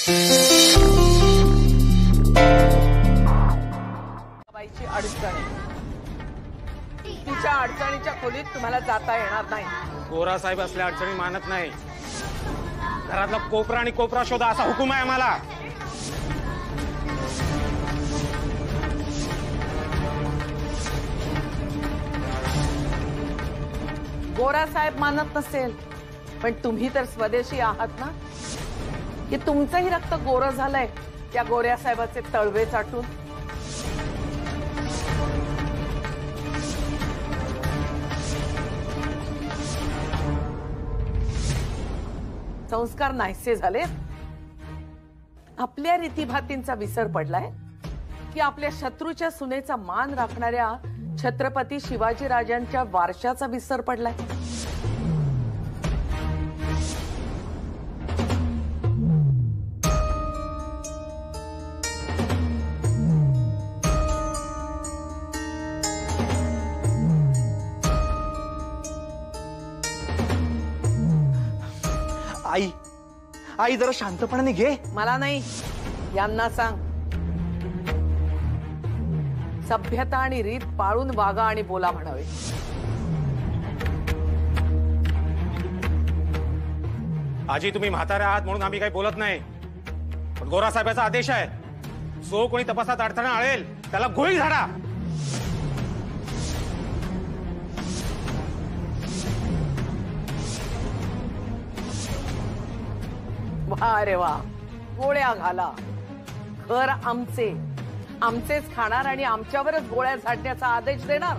बाईची अडचण तिच्या अडचणीच्या खोलीत तुम्हाला जाता येणार नाही। गोरा साहेब असल्या अडचणी मानत नाही। घरातला कोपरा आणि कोपरा शोधा असा हुकूम आहे आम्हाला। गोरा साहेब मानत नसेल पण तुम्ही तर स्वदेशी आहात ना, की तुमचंही रक्त गोरं झालंय त्या गोऱ्या साहेबाचे तळवे चाटून। संस्कार नाहीसे झाले, आपल्या रीतीभातींचा विसर पडलाय की आपल्या शत्रूच्या सुनेचा मान राखणाऱ्या छत्रपती शिवाजी राजांच्या वारशाचा विसर पडलाय। आई आई जरा शांतपणाने घे। मला नाही, यांना सांग। सभ्यता आणि रीत पाळून वागा आणि बोला म्हणावे। आजी तुम्ही म्हातारे आहात म्हणून आम्ही काही बोलत नाही, पण गोरा साहेबाचा आदेश आहे, जो कोणी तपासात अडथळा आणेल त्याला गोळी झाडा। वा रे वा, गोळ्या घाला। घर आमचे, आमचेच खाणार आणि आमच्यावरच गोळ्या झाडण्याचा आदेश देणार।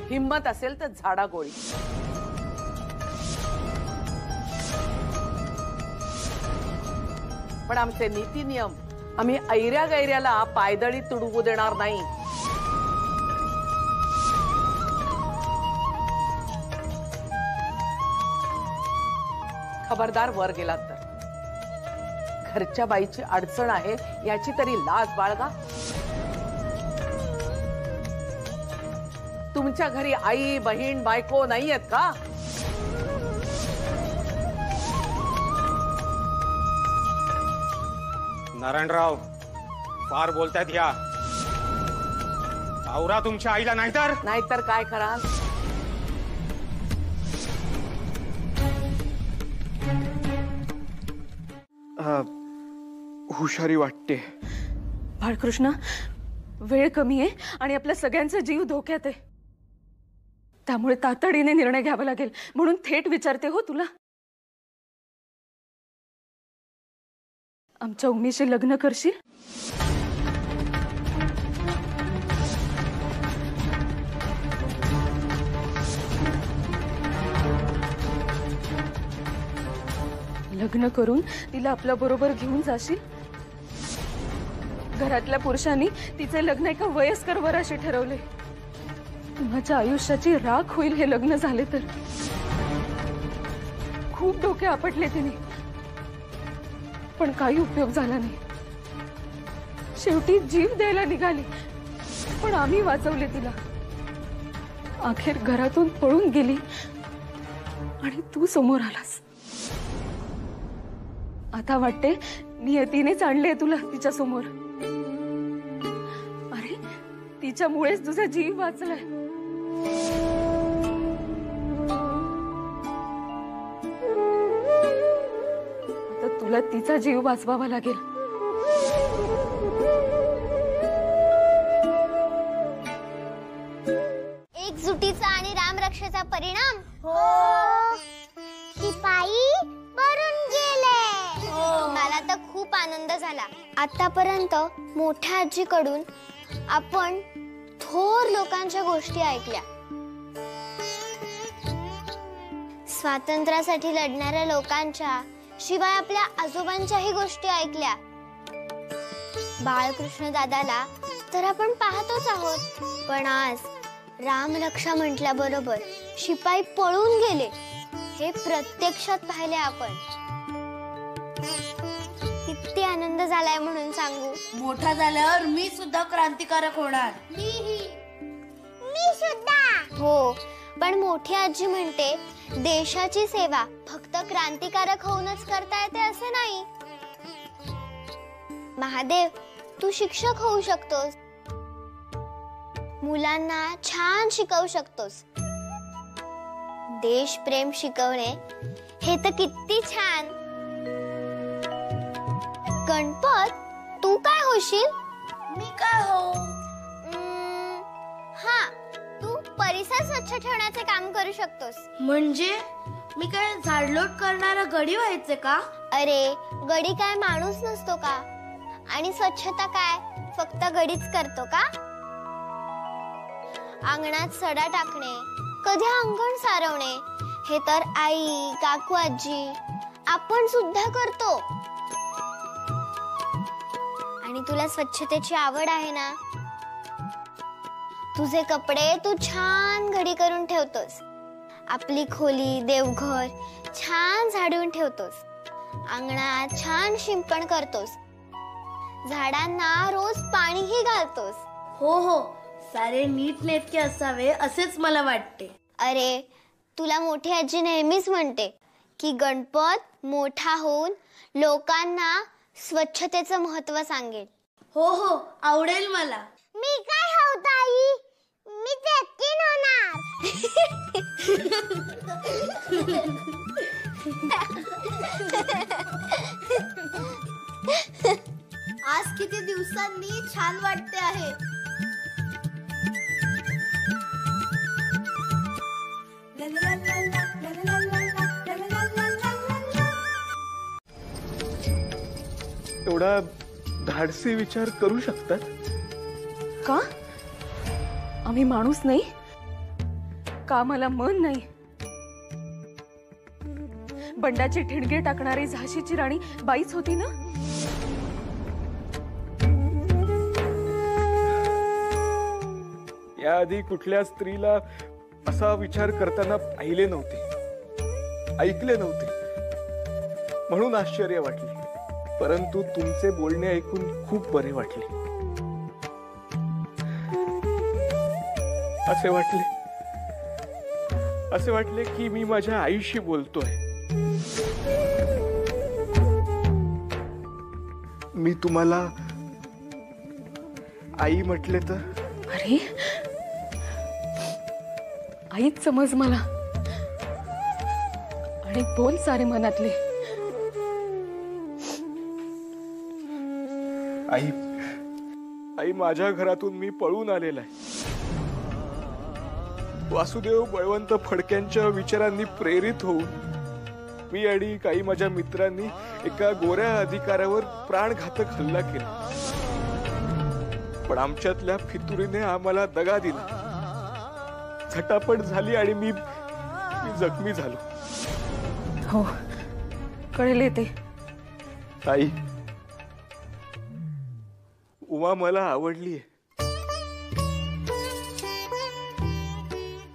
हिम्मत असेल तर झाडा गोळी। पण आमचे नीती नियम आम्ही ऐऱ्या गैऱ्याला पायदळी तुडवू देणार नाही। खबरदार वर गेलात तर घरच्या बाईची अडचण आहे याची तरी लाज बाळगा। तुमच्या घरी आई बहीण बायको नाही आहेत का? नारायणराव फार बोलतायत या, आवरा तुमच्या आईला, नाहीतर काय कराल? हुशारी वाटते। बाळकृष्ण, वेळ कमी आहे आणि आपल्या सगळ्यांचा जीव धोक्यात आहे, त्यामुळे तातडीने निर्णय घ्यावा लागेल, म्हणून थेट विचारते हो तुला, आमच्या उमेशी लग्न करशील? लग्न करून तिला आपल्या बरोबर घेऊन जाशील? घरातल्या पुरुषांनी तिचे लग्न एका वयस्कर वराशी ठरवले। माझ्या आयुष्याची राख होईल हे लग्न झाले तर। खूप डोके आपटले तिने, पण काही उपयोग झाला नाही। शेवटी जीव द्यायला निघाली, पण आम्ही वाचवले तिला। अखेर घरातून पळून गेली आणि तू समोर आलास। आता वाटते नियतीनेच आणले तुला तिच्या समोर। अरे तिच्यामुळेच तुझा जीव वाचलाय। आता तुला तिचा जीव वाचवावा लागेल। एकजुटीचा आणि रामरक्षेचा परिणाम हो, शिपाई मरून गेले। मला तर खूप आनंद झाला। आतापर्यंत मोठ्या आजीकडून आपण थोर लोकांच्या गोष्टी ऐकल्या, स्वातंत्र्यासाठी लढणाऱ्या लोकांच्या, शिवाय आपल्या आजोबांच्याही गोष्टी ऐकल्या। बाळकृष्ण दादाला तर आपण पाहतोच आहोत, पण आज रामरक्षा म्हटल्याबरोबर शिपाई पळून गेले हे प्रत्यक्षात पाहिले आपण। किती आनंद झालाय म्हणून सांगू। मोठा झाल्यावर मी सुद्धा क्रांतिकारक होणार। मी सुद्धा। हो, पण मोठी आजी म्हणते देशाची सेवा फक्त क्रांतिकारक होऊनच करता येते असं नाही. महादेव, तू शिक्षक होऊ शकतोस, मुलांना छान शिकवू शकतोस. देश प्रेम शिकवणे हे तर किती छान. गणपत, तू काय होशील? मी काय हो? हा, तू परिसर स्वच्छ ठेवण्याचे काम करू शकतोस. म्हणजे मी काय झाडलोट करणारा गडी व्हायचे का? अरे, गडी काय माणूस नसतो का? आणि स्वच्छता काय फक्त गडीच करतो का? अंगणात सडा टाकणे, कधी अंगण सारवणे हे तर आई, काकू, आजी आपण सुद्धा करतो. आणि तुला स्वच्छतेची आवड आहे ना, तुझे कपडे तू छान घडी करून ठेवतोस, आपली खोली, देवघर छान झाडून ठेवतोस, अंगणात छान शिंपण करतोस, झाडांना रोज पाणीही घालतोस. हो हो, सारे नीट नेटके असावे असेच मला वाटते. अरे, तुला मोठी आजी नेहमीच म्हणते की गणपत मोठा होऊन लोकांना स्वच्छतेचं महत्त्व सांगेल. हो हो, आवडेल मला. मी काय होऊ ताई? मी चेतकीन होणार. आज किती दिवसांनी छान वाटते आहे. एवढा धाडसी विचार करू शकतात का? आम्ही माणूस नाही का? मला मन नाही? बंडाची ठिणगे टाकणारी झाशीची राणी बाईच होती ना? याआधी कुठल्या स्त्रीला असा विचार करताना पाहिले नव्हते, ऐकले नव्हते, म्हणून आश्चर्य वाटले. परंतु तुमचे बोलणे ऐकून खूप बरे वाटले. असे वाटले की मी माझ्या आईशी बोलतोय. मी तुम्हाला आई म्हटले तर? अरे, आईच समज मला आणि बोल सारे मनातले. आई, आई, माझ्या घरातून मी पळून आलेला आहे. वासुदेव बळवंत फडक्यांच्या विचारांनी प्रेरित होऊन मी आणि काही माझ्या मित्रांनी एका गोऱ्या अधिकाऱ्यावर प्राणघातक हल्ला केला. पण आमच्यातल्या फितुरीने आम्हाला दगा दिला, झटापट झाली आणि मी जखमी झालो. हो, कळले ते. आई, उमा मला आवडलीये.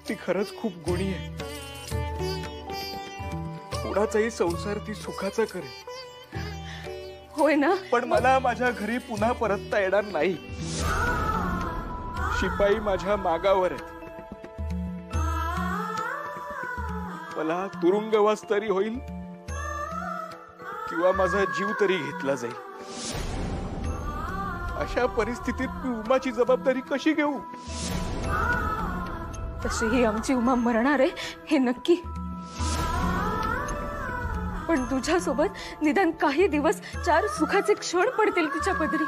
ती खरंच खूप गुणी आहे. कुणाचाही संसार ती सुखाचा करेल. होय ना? पण मला माझ्या घरी पुन्हा परतता येणार नाही. शिपाई माझ्या मागावर आहेत. मला तुरुंगवास तरी होईल किंवा माझा जीव तरी घेतला जाईल. अशा परिस्थितीत मी उमाची जबाबदारी कशी घेऊ? तशी आमची उमा मरणार आहे हे नक्की. पण तुझ्यासोबत निदान काही दिवस 4 सुखाचे क्षण पडतील तिच्या पदरी.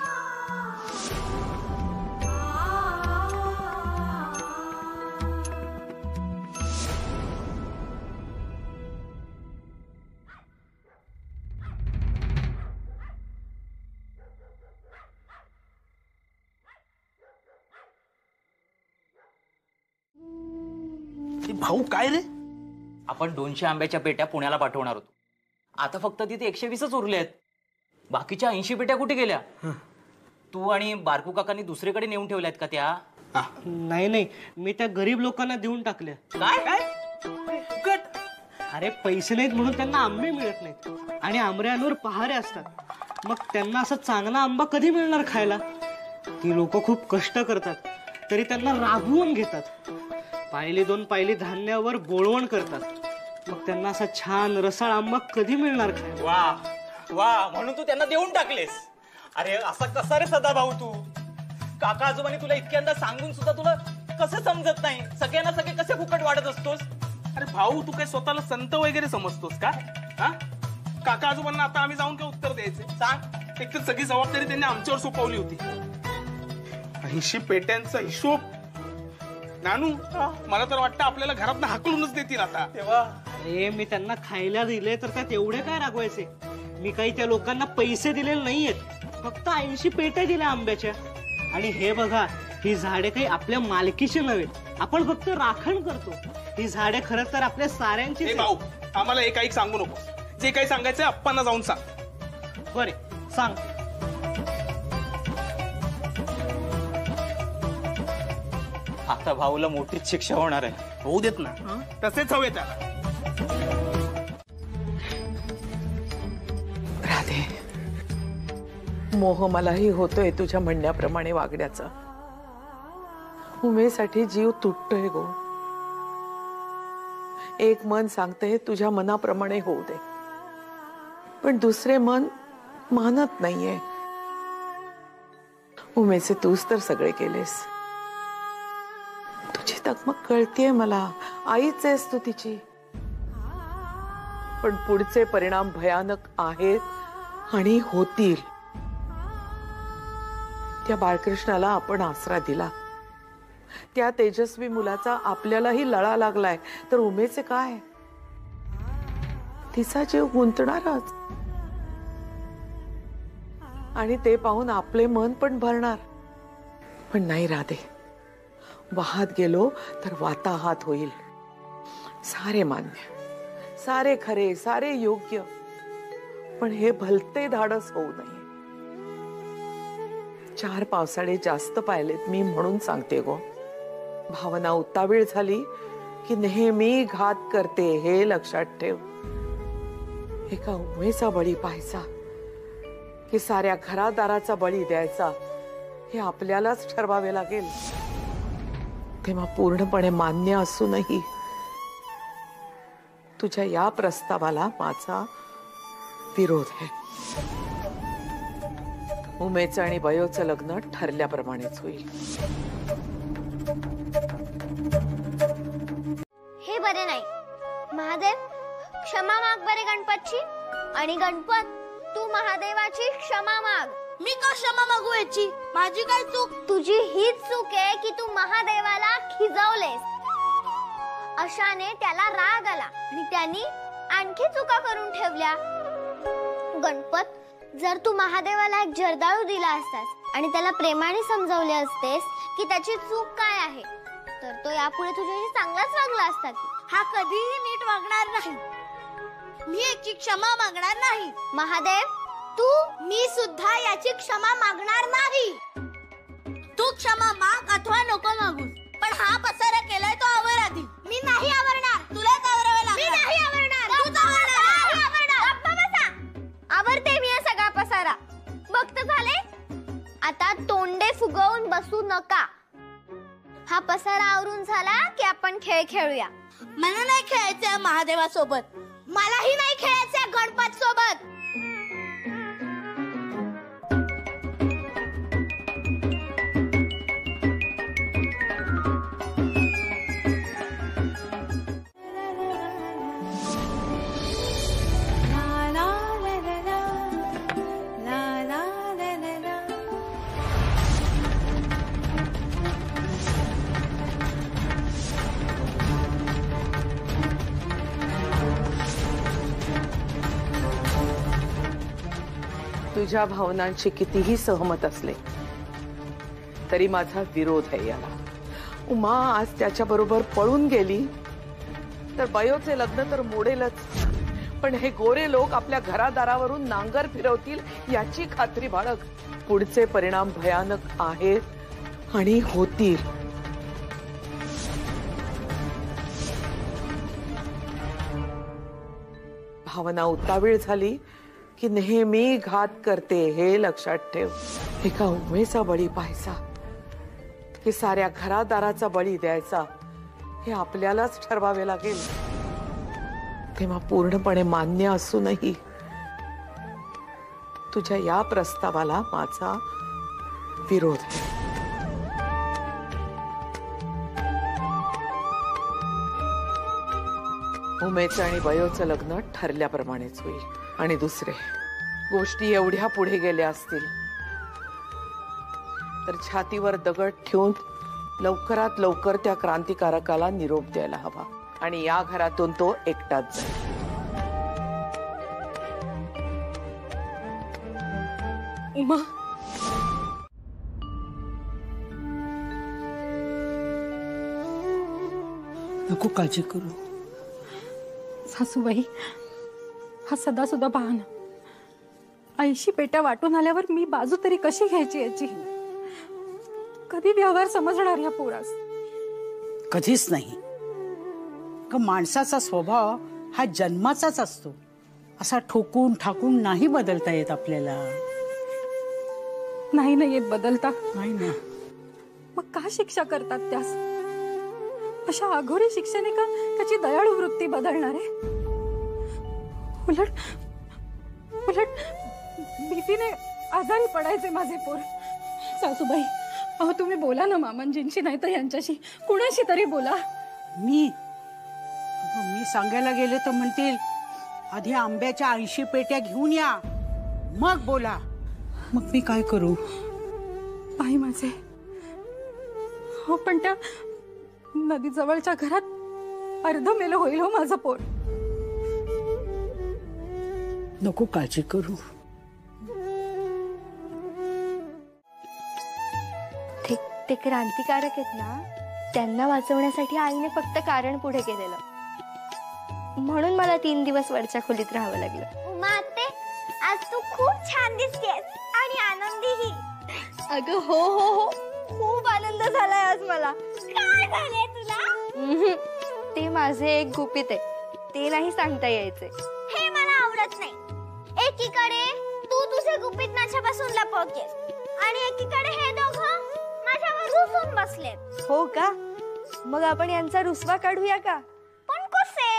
भाऊ काय रे? आपण 200 आंब्याच्या पेट्या पुण्याला पाठवणार होतो. आता फक्त तिथे 120च उरले आहेत. बाकीच्या 80 पेट्या कुठे गेल्या? तू आणि बारकू काकांनी दुसरीकडे नेऊन ठेवल्यात का त्या? नाही नाही, मी त्या गरीब लोकांना देऊन टाकल्या. काय? अरे पैसे नाहीत म्हणून त्यांना आंबे मिळत नाहीत आणि आंब्यांवर पहारे असतात. मग त्यांना असा चांगला आंबा कधी मिळणार खायला? ती लोक खूप कष्ट करतात तरी त्यांना राबवून घेतात. पायली दोन पायली धान्यावर बोळवण करतात, मग त्यांना असा छान रसाळ आंबा कधी मिळणार खायला? वा वा, म्हणून तू त्यांना देऊन टाकलेस. अरे असा कसा रे सदा भाऊ तू? काका आजोबांनी तुला इतक्यांदा सांगून सुद्धा तुला कसं समजत नाही? सगळ्यांना सगळे कसे फुकट वाढत असतोस? अरे भाऊ, तू काय स्वतःला संत वगैरे समजतोस का? हा, काका आजोबांना आता आम्ही जाऊन काय उत्तर द्यायचे सांग? एक तर सगळी जबाबदारी त्यांनी आमच्यावर सोपवली होती. 80 पेट्यांचा हिशोब. नानू, मला तर वाटतं आपल्याला घरातनं हाकलूनच देतील आता. तेव्हा अरे मी त्यांना खायला दिले तर त्यात एवढे काय रागवायचे? मी काही त्या लोकांना पैसे दिलेले नाहीयेत, फक्त 80 पेट्या दिल्या आंब्याच्या. आणि हे बघा, ही झाडे काही आपल्या मालकीची नव्हे, आपण फक्त राखण करतो. ही झाडे खरं तर आपल्या साऱ्यांची. ए भाऊ, आम्हाला एक ऐक सांगू नको. जे काही सांगायचंय अप्पांना जाऊन सांग. बरे सांग. आता भाऊला मोठीच शिक्षा होणार आहे. होऊ देत ना, तसेच हवे त्याला. राधे, मोह मलाही होतोय तुझ्या म्हणण्याप्रमाणे वागण्याचा. उमेसाठी जीव तुटतोय गो. एक मन सांगतंय तुझ्या मनाप्रमाणे होऊ दे, पण दुसरे मन मानत नाहीये. उमेचे तूच तर सगळे केलेस. तुझी तकमक कळतीये मला, आईच आहेस तू तिची. पण पुढचे परिणाम भयानक आहेत आणि होतील. त्या बाळकृष्णाला आपण आसरा दिला, त्या तेजस्वी मुलाचा आपल्यालाही लळा लागलाय, तर उमेचे काय? तिचा जीव गुंतणारच, आणि ते पाहून आपले मन पण भरणार. पण नाही राधे, वाहत गेलो तर वाताहात होईल. सारे मान्य, सारे खरे, सारे योग्य, पण हे भलते धाडस होऊ नये. 4 पावसाळे जास्त पाहिलेत मी, म्हणून सांगते गो. भावना उतावीळ झाली की नेहमी घात करते, हे लक्षात ठेव. एका उमेचा बळी पाहायचा की साऱ्या घरादाराचा बळी द्यायचा, हे आपल्यालाच ठरवावे लागेल. तेव्हा पूर्णपणे मान्य असूनही तुझ्या या प्रस्तावाला माझा विरोध आहे. उमेचं आणि बयोचं लग्न ठरल्याप्रमाणेच होईल. हे बरे नाही. महादेव, क्षमा माग बरे गणपतची. आणि गणपत, तू महादेवाची क्षमा माग. मी का क्षमा मागू याची? माझी काय चूक? तुझी हीच चूक आहे की तू महादेवाला खिजवलेस. अशाने त्याला राग आला आणि त्यांनी आणखी चुका करून ठेवल्या. गणपत, जर तू महादेवाला एक जर्दाळू दिला असतास आणि त्याला प्रेमाने समजावले असतेस की त्याची चूक काय आहे, तर तो यापुढे तुझ्याशी चांगलाच वागला असता. हा कधीही नीट वागणार नाही. मी याची क्षमा मागणार नाही. महादेव, तू? मी सुद्धा याची क्षमा मागणार नाही. तू क्षमा माग अथवा नको मागूस, पण हा पसारा केलाय तो आवर आधी. मी नाही आवरणार. तुलाच आवरावं लागणार. मी नाही आवरणार. तूच आवरणार. गप्पा बसा. आवरते मी हा सगळा पसारा. बघत झाले? आता तोंडे फुगवून बसू नका. हा पसारा आवरून झाला की आपण खेळ खेळूया. मला नाही खेळायचंय महादेवासोबत. मलाही नाही खेळायचंय गणपत सोबत. तुझ्या भावनांशी कितीही सहमत असले तरी माझा विरोध आहे याला. उमा आज त्याच्या बरोबर पळून गेली तर बयोचे लग्न तर मोडेलच, पण हे गोरे लोक आपल्या घरादारावरून नांगर फिरवतील याची खात्री बाळग. पुढचे परिणाम भयानक आहेत आणि होतील. भावना उतावीळ झाली की नेहमी घात करते, हे लक्षात ठेव. एका उमेचा बळी पाहायचा की साऱ्या घरादाराचा बळी द्यायचा, हे आपल्यालाच ठरवावे लागेल, तेव्हा पूर्णपणे मान्य असूनही तुझ्या या प्रस्तावाला माझा विरोध आहे. उमेचं आणि वयोचं लग्न ठरल्याप्रमाणेच होईल. आणि दुसरे, गोष्टी एवढ्या पुढे गेल्या असतील तर छातीवर दगड ठेवून लवकरात लवकर त्या क्रांतिकारकाला निरोप द्यायला हवा आणि या घरातून तो एकटाच जाईल. उमा, नको काळजी करू. सासूबाई, हा सदा सुद्धा पहा ना, 80 पेट्या वाटून आल्यावर मी बाजू तरी कशी घ्यायची याची? कधी व्यवहार समजणार या पोरास? कधीच नाही. माणसाचा स्वभाव हा जन्माचाच असतो, असा ठोकून ठाकून नाही बदलता येत आपल्याला. नाही ना येत बदलता? नाही ना. मग का शिक्षा करतात त्यास? अशा अघोरी शिक्षेने का त्याची दयाळू वृत्ती बदलणार आहे? उलट उलट भीतीने आजारी पडायचे माझे पोर. सासूबाई, अहो तुम्ही बोला ना मामांजींशी, नाही तर यांच्याशी, कुणाशी तरी बोला. मी सांगायला गेले तर म्हणतील आधी आंब्याच्या 80 पेट्या घेऊन या, मग बोला. मग मी काय करू? बाई माझे, हो पण त्या नदी जवळच्या घरात अर्ध मेलं होईल हो माझं पोर. नको काळजी करू. ते क्रांतिकारक आहेत ना, त्यांना वाचवण्यासाठी आईने फक्त कारण पुढे केलेलं, म्हणून मला 3 दिवस वरच्या खोलीत राहावं लागलं. उमा आत्ते, आज तू खूप छान दिसतेस आणि आनंदीही. अगं हो हो हो, खूप आनंद झालाय आज मला. काय झाले तुला? ते माझे एक गुपित आहे, ते नाही सांगता यायचे. हे मला आवडत नाही. एकीकडे तू तुझे गुपित माझ्यापासून लपवतेस आणि एकीकडे हे दोघं माझ्यावर रुसून बसलेत. हो का? मग आपण यांचा रुसवा काढूया का? पण कसे?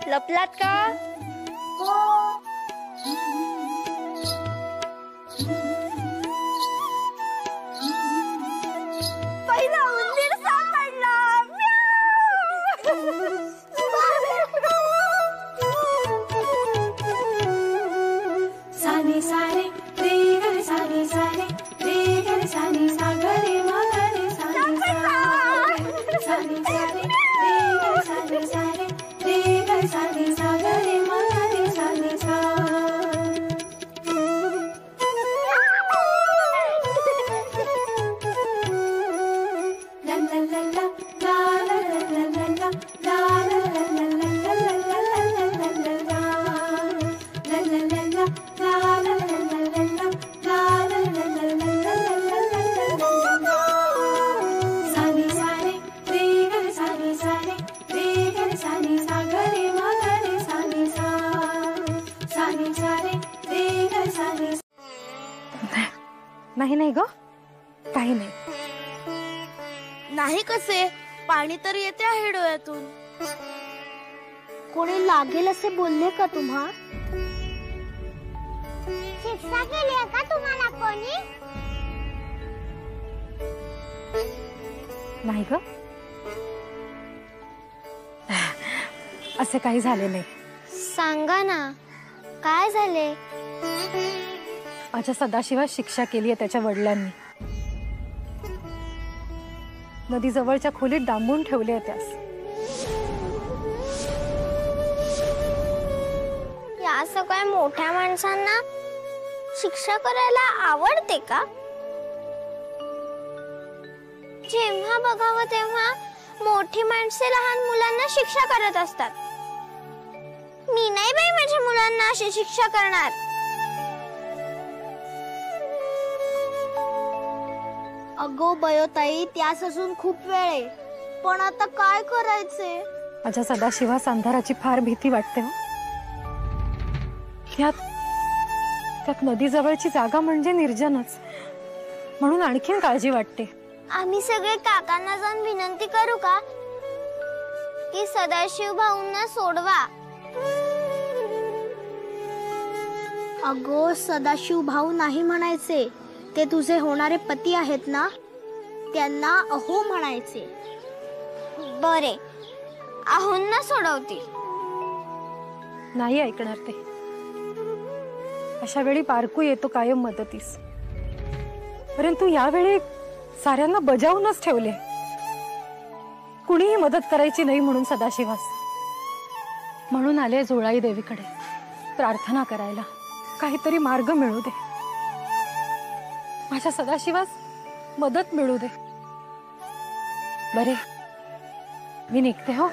लपलात का? पहिला उंदीर सापडला. सानी सारे रे ग सानी सारे रे ग सानी सागरे मगरे सानी सानी सारे रे ग सानी सारे रे ग सानी सागरे मगरे सानी सा. ला ला ला ला ला ला ला ला ला ला ला ला ला ला ला ला ला ला. सानी सारे रे ग सानी सारे रे ग सानी सागरे मगरे सानी सा. सानी सारे रे ग सानी. नाही नाही ग, काही नाही. नाही कसे, पाणी तर येते आहे डोळ्यातून. कोणी लागेल असे बोलले का तुम्हा? शिक्षा केली आहे का तुम्हाला कोणी? नाही ग, असे काही झाले नाही. सांगा ना, काय झाले? माझ्या सदाशिवास शिक्षा केली आहे त्याच्या वडिलांनी. नदी जवळच्या खोलीत डांबून ठेवले त्यास. या सगळ्या मोठ्या माणसांना शिक्षा करायला आवडते का? जेव्हा बघावं तेव्हा मोठी माणसे लहान मुलांना शिक्षा करत असतात. मी नाही बाई माझ्या मुलांना अशी शिक्षा करणार. अगो बयोताई, त्यास अजून खूप वेळ आहे, पण आता काय करायचे? माझ्या सदाशिवास अंधाराची फार भीती वाटते हो. त्यात नदी जवळची जागा म्हणजे निर्जनच, म्हणून आणखीन काळजी वाटते. आम्ही सगळे काकांना जाऊन विनंती करू का की सदाशिव भाऊंना सोडवा? अगो सदाशिव भाऊ नाही म्हणायचे, ते तुझे होणारे पती आहेत ना, त्यांना अहो म्हणायचे. बरे, अहोंना सोडवतील. नाही ऐकणार ते. अशा वेळी बारकू येतो कायम मदतीस, परंतु यावेळी साऱ्यांना बजावूनच ठेवले. कुणीही मदत करायची नाही म्हणून सदाशिवास. म्हणून आले जुळाई देवीकडे प्रार्थना करायला, काहीतरी मार्ग मिळू दे, माझ्या सदाशिवास मदत मिळू दे. बरे, मी निघते हो.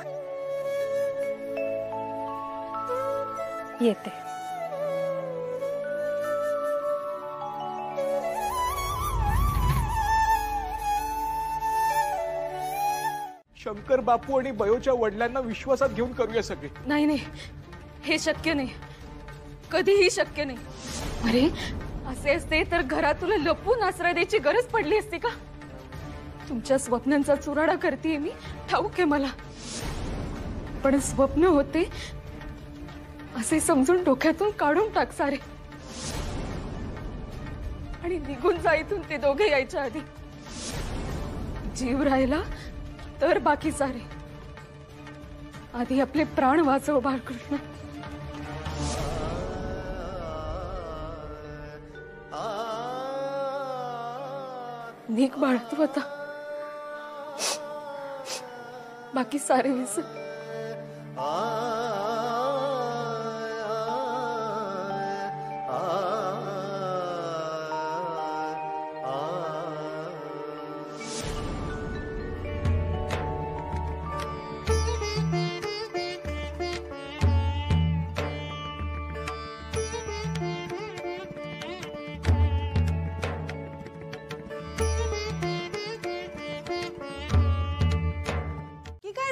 येते. शंकर बापू आणि बयोच्या वडिलांना विश्वासात घेऊन करूया सगळे. नाही नाही, हे शक्य नाही, कधीही शक्य नाही. अरे असे असते तर घरात तुला लपून आश्रय द्यायची गरज पडली असती का? तुमच्या स्वप्नांचा चुराडा करते मी, ठाऊक आहे मला, पण स्वप्न होते असे समजून डोक्यातून काढून टाक सारे, आणि निघून जा इथून ते दोघे यायच्या आधी. जीव राहिला तर बाकी सारे. आधी आपले प्राण वाचव बाळकृष्ण. निघ बाळ तू आता, बाकी सारे विसर.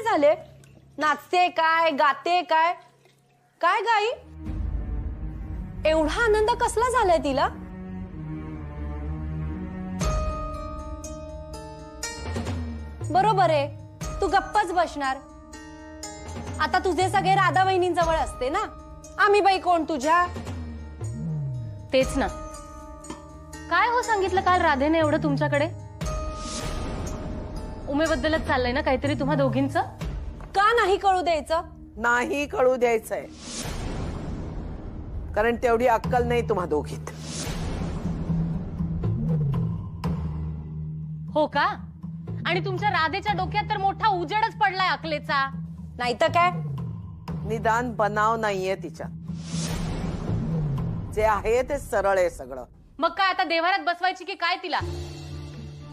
झाले? नाचते काय, गाते काय? काय गाई? एवढा आनंद कसला झालाय तिला? बरोबर आहे, तू गप्पच बसणार. आता तुझे सगळे राधा वहिनींजवळ असते ना, आम्ही बाई कोण तुझ्या? तेच ना. काय हो सांगितलं काल राधेने एवढं तुमच्याकडे? उमेबद्दलच चाललंय ना काहीतरी तुम्हा दोघींचं? का नाही कळू द्यायचं? नाही कळू द्यायचंय, कारण तेवढी अक्कल नाही तुम्हा दोघीत. हो का? आणि तुमच्या राधेच्या डोक्यात तर मोठा उजेडच पडलाय अकलेचा. नाही तर काय? निदान बनाव नाहीये तिच्यात, जे आहे ते सरळ आहे सगळं. मग काय आता देवारात बसवायची की काय तिला?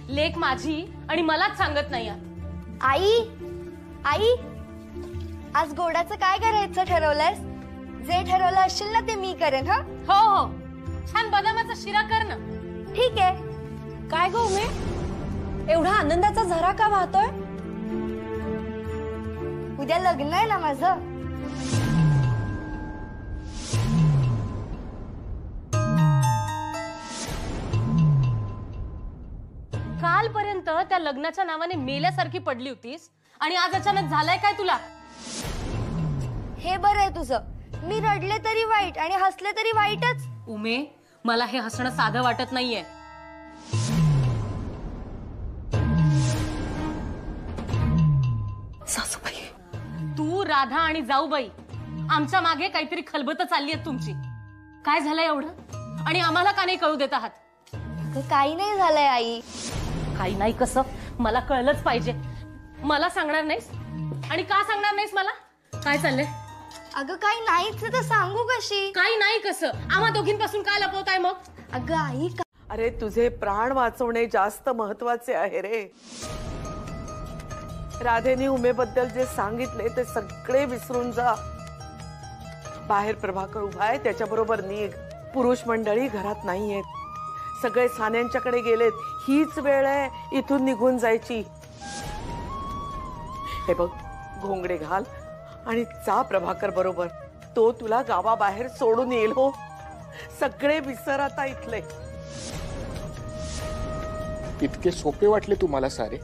लेक माझी आणि मलाच सांगत नाही. आई आई, आज गोडाचं काय करायचं ठरवलंयस? जे ठरवलं असेल ना ते मी करेन. हो हो, छान बदामाचा शिरा कर ना. ठीक आहे. काय गो उमे, एवढा आनंदाचा झरा का वाहतोय? उद्या लग्न आहे ना माझं. कालपर्यंत त्या लग्नाच्या नावाने मेल्यासारखी पडली होतीस आणि आज अचानक झालंय काय तुला? हे बरं आहे तुझं. मी रडले तरी वाईट आणि हसले तरी वाईटच. उमे, मला हे हसणं साधं वाटत नाहीये. सासूबाई, तू, राधा आणि जाऊबाई आमच्या मागे काहीतरी खलबत चालली आहे तुमची. काय झालंय एवढं? आणि आम्हाला का नाही कळू देत आहात? काही नाही झालंय आई. काही नाही कसं? मला कळलंच पाहिजे. मला सांगणार नाहीस? आणि का सांगणार नाहीस मला? काय चाललंय? अगं काही नाहीच तर सांगू कशी? काही नाही कसं? आम्हा दोघींपासून काय लपवताय मग? अगं आई अरे तुझे प्राण वाचवणे जास्त महत्वाचे आहे रे. राधेने उमेबद्दल जे सांगितले ते सगळे विसरून जा. बाहेर प्रभाकर उभा आहे, त्याच्याबरोबर निघ. पुरुष मंडळी घरात नाहीयेत, सगळे सान्यांच्याकडे गेलेत. हीच वेळ आहे इथून निघून जायची. हे बघ, घोंगडे घाल आणि जा प्रभाकर बरोबर. तो तुला गावाबाहेर सोडून येईल. हो, सगळे विसर आता इथले. इतके सोपे वाटले तुम्हाला सारे?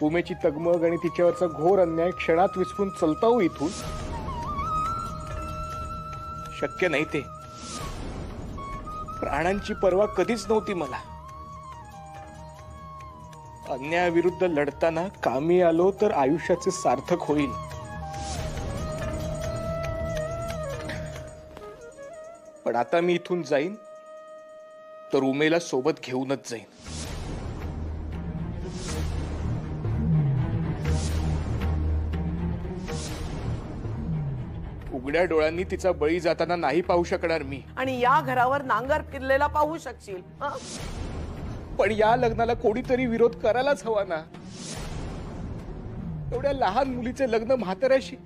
उमेची तगमग आणि तिच्यावरचा घोर अन्याय क्षणात विसरून चलता हो इथून? शक्य नाही ते. प्राणांची पर्वा कधीच नव्हती मला. अन्यायाविरुद्ध लढताना कामी आलो तर आयुष्याचे सार्थक होईल. पण आता मी इथून जाईन तर उमेला सोबत घेऊनच जाईन. उघड्या डोळ्यांनी तिचा बळी जाताना नाही पाहू शकणार मी. आणि या घरावर नांगर फिरलेला पाहू शकशील. पण या लग्नाला कोणीतरी विरोध करायलाच हवा ना. एवढ्या लहान मुलीचे लग्न म्हाताऱ्याशी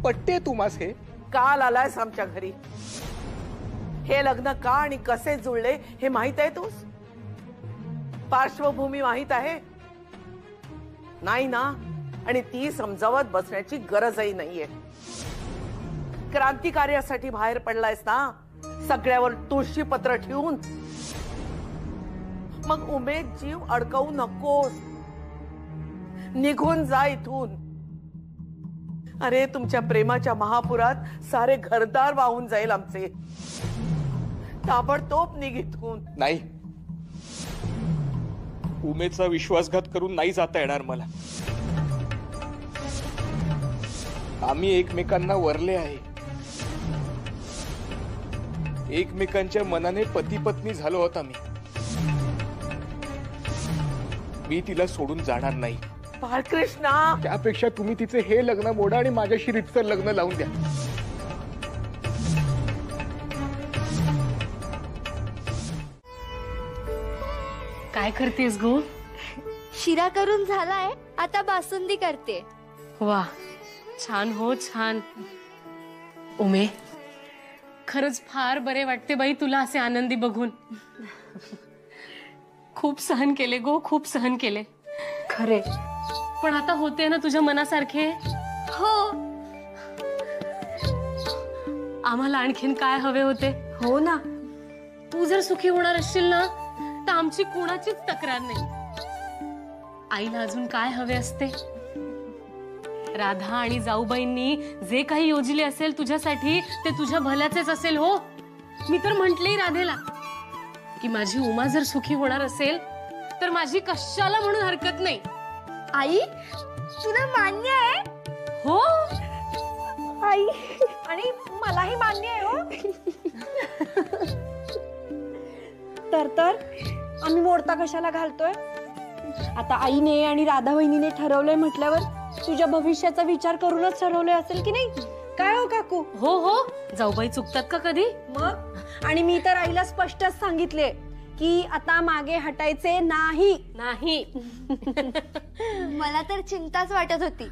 पट्टे तुम्हास? हे काल आलायस आमच्या घरी. हे लग्न का आणि कसे जुळले हे माहित आहे तूस? पार्श्वभूमी माहित आहे? नाही ना. आणि ती समजावत बसण्याची गरजही नाहीये. क्रांतिकार्यासाठी बाहेर पडलायस ना, सगळ्यावर तुळशी पत्र ठेवून. मग उमेद जीव अडकवू नकोस. निघून जा इथून. अरे तुमच्या प्रेमाच्या महापुरात सारे घरदार वाहून जाईल आमचे. ताबडतोब निघ इथून. नाही, उमेदचा विश्वासघात करून नाही जाता येणार मला. आम्ही एकमेकांना वरले आहे. एकमेकांच्या मनाने पती पत्नी झालो आहोत आम्ही. मी तिला सोडून जाणार नाही. बाळकृष्णा, त्यापेक्षा तुम्ही तिचे हे लग्न मोडा आणि माझ्याशी रितसर लग्न लावून द्या. काय करतेस गो? शिरा करून झालाय, आता बासुंदी करते. वा, छान हो छान. उमे, खरंच फार बरे वाटते बाई तुला असे आनंदी बघून. खूप सहन केले गो, खूप सहन केले. खरे, पण आता होते ना तुझ्या मनासारखे? हो. आम्हाला आणखीन काय हवे होते? हो ना. तू जर सुखी होणार असशील ना तर आमची कोणाचीच तक्रार नाही. आईला अजून काय हवे असते? राधा आणि जाऊबाईंनी जे काही योजले असेल तुझ्यासाठी ते तुझ्या भल्याचेच असेल. हो, मी तर म्हंटले राधेला की माझी उमा जर सुखी होणार असेल तर माझी कशाला म्हणून हरकत नाही. आई, तुला मान्य आहे? हो आई, आणि मलाही मान्य आहे. हो तर आम्ही मोडता कशाला घालतोय? आता आईने आणि राधा वहिनीने ठरवलंय म्हटल्यावर तुझ्या भविष्याचा विचार करूनच ठरवलंय असेल की नाही? काय हो काकू? हो हो, जाऊबाई चुकतात का कधी? मग, आणि मी तर आईला स्पष्टच सांगितले की आता मागे हटायचे नाही. नाही. मला तर चिंताच वाटत होती,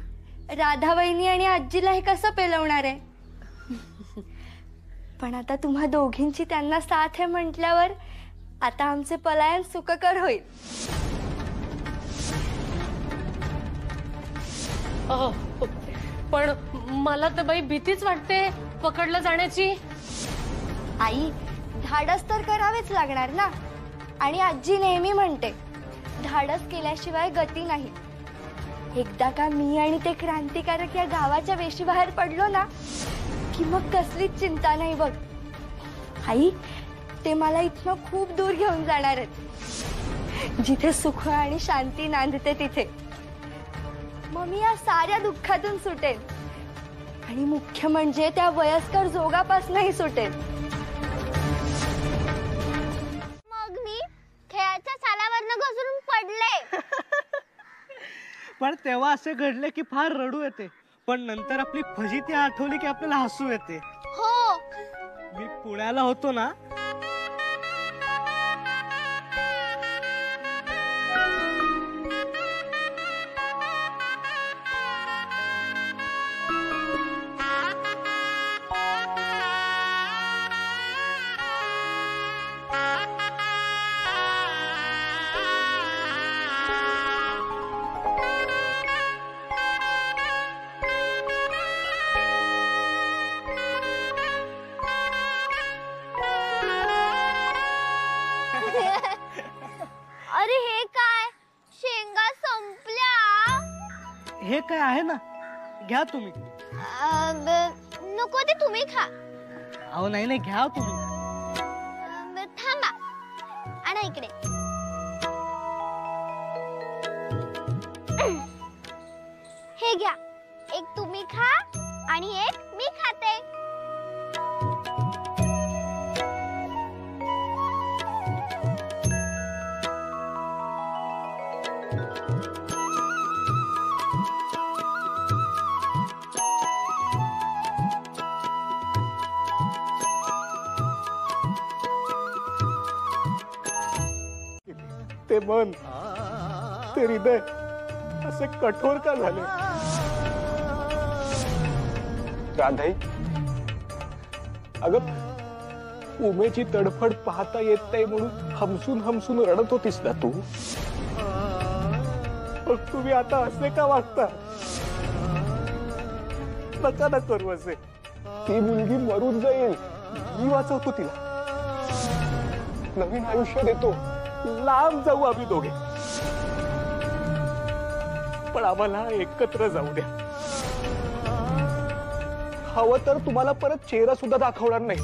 राधा वहिनी आणि आजीला हे कसं पेलवणार आहे. पण आता तुम्हा दोघींची त्यांना साथ आहे म्हटल्यावर आता आमचे पलायन सुखकर होईल. पण मला तर बाई भीतीच वाटते पकडलं जाण्याची. आई, धाडस तर करावेच लागणार ना. आणि आजी नेहमी म्हणते, धाडस केल्याशिवाय गती नाही. एकदा का मी आणि ते क्रांतिकारक या गावाच्या वेशीबाहेर पडलो ना की मग कसलीच चिंता नाही बघ. आई, ते मला इथनं खूप दूर घेऊन जाणार आहेत, जिथे सुख आणि शांती नांदते तिथे. मग मी या साऱ्या दुःखातून सुटेन आणि मुख्य म्हणजे त्या वयस्कर जोगापासूनही सुटेन. मग मी खेळाच्या सालावरनं घसरून तेव्हा असे घडले की फार रडू येते, पण नंतर आपली फजिती आठवली की आपल्याला हसू येते. हो. मी पुण्याला होतो ना, अरे हे काय, शेंगा संपल्या. हे काय आहे ना, घ्या तुम्ही. नको, ते तुम्ही खा. अहो नाही नाही, घ्या तुम्ही. थांबा, आणा इकडे. हे घ्या, एक तुम्ही खा आणि एक मी खाते. ते मन, ते हृदय असे कठोर का झाले? राधाई, अगं उमेची तडफड पाहता येत नाही म्हणून हमसून हमसून रडत होतीस ना तू. मग तुम्ही आता असे का वागता? नका ना करू असे. ती मुलगी मरून जाईल, मी वाचवतो तिला, नवीन आयुष्य देतो, लांब जाऊ आम्ही दोघे, पण आम्हाला एकत्र जाऊ द्या. हवं तर तुम्हाला परत चेहरा सुद्धा दाखवणार नाही.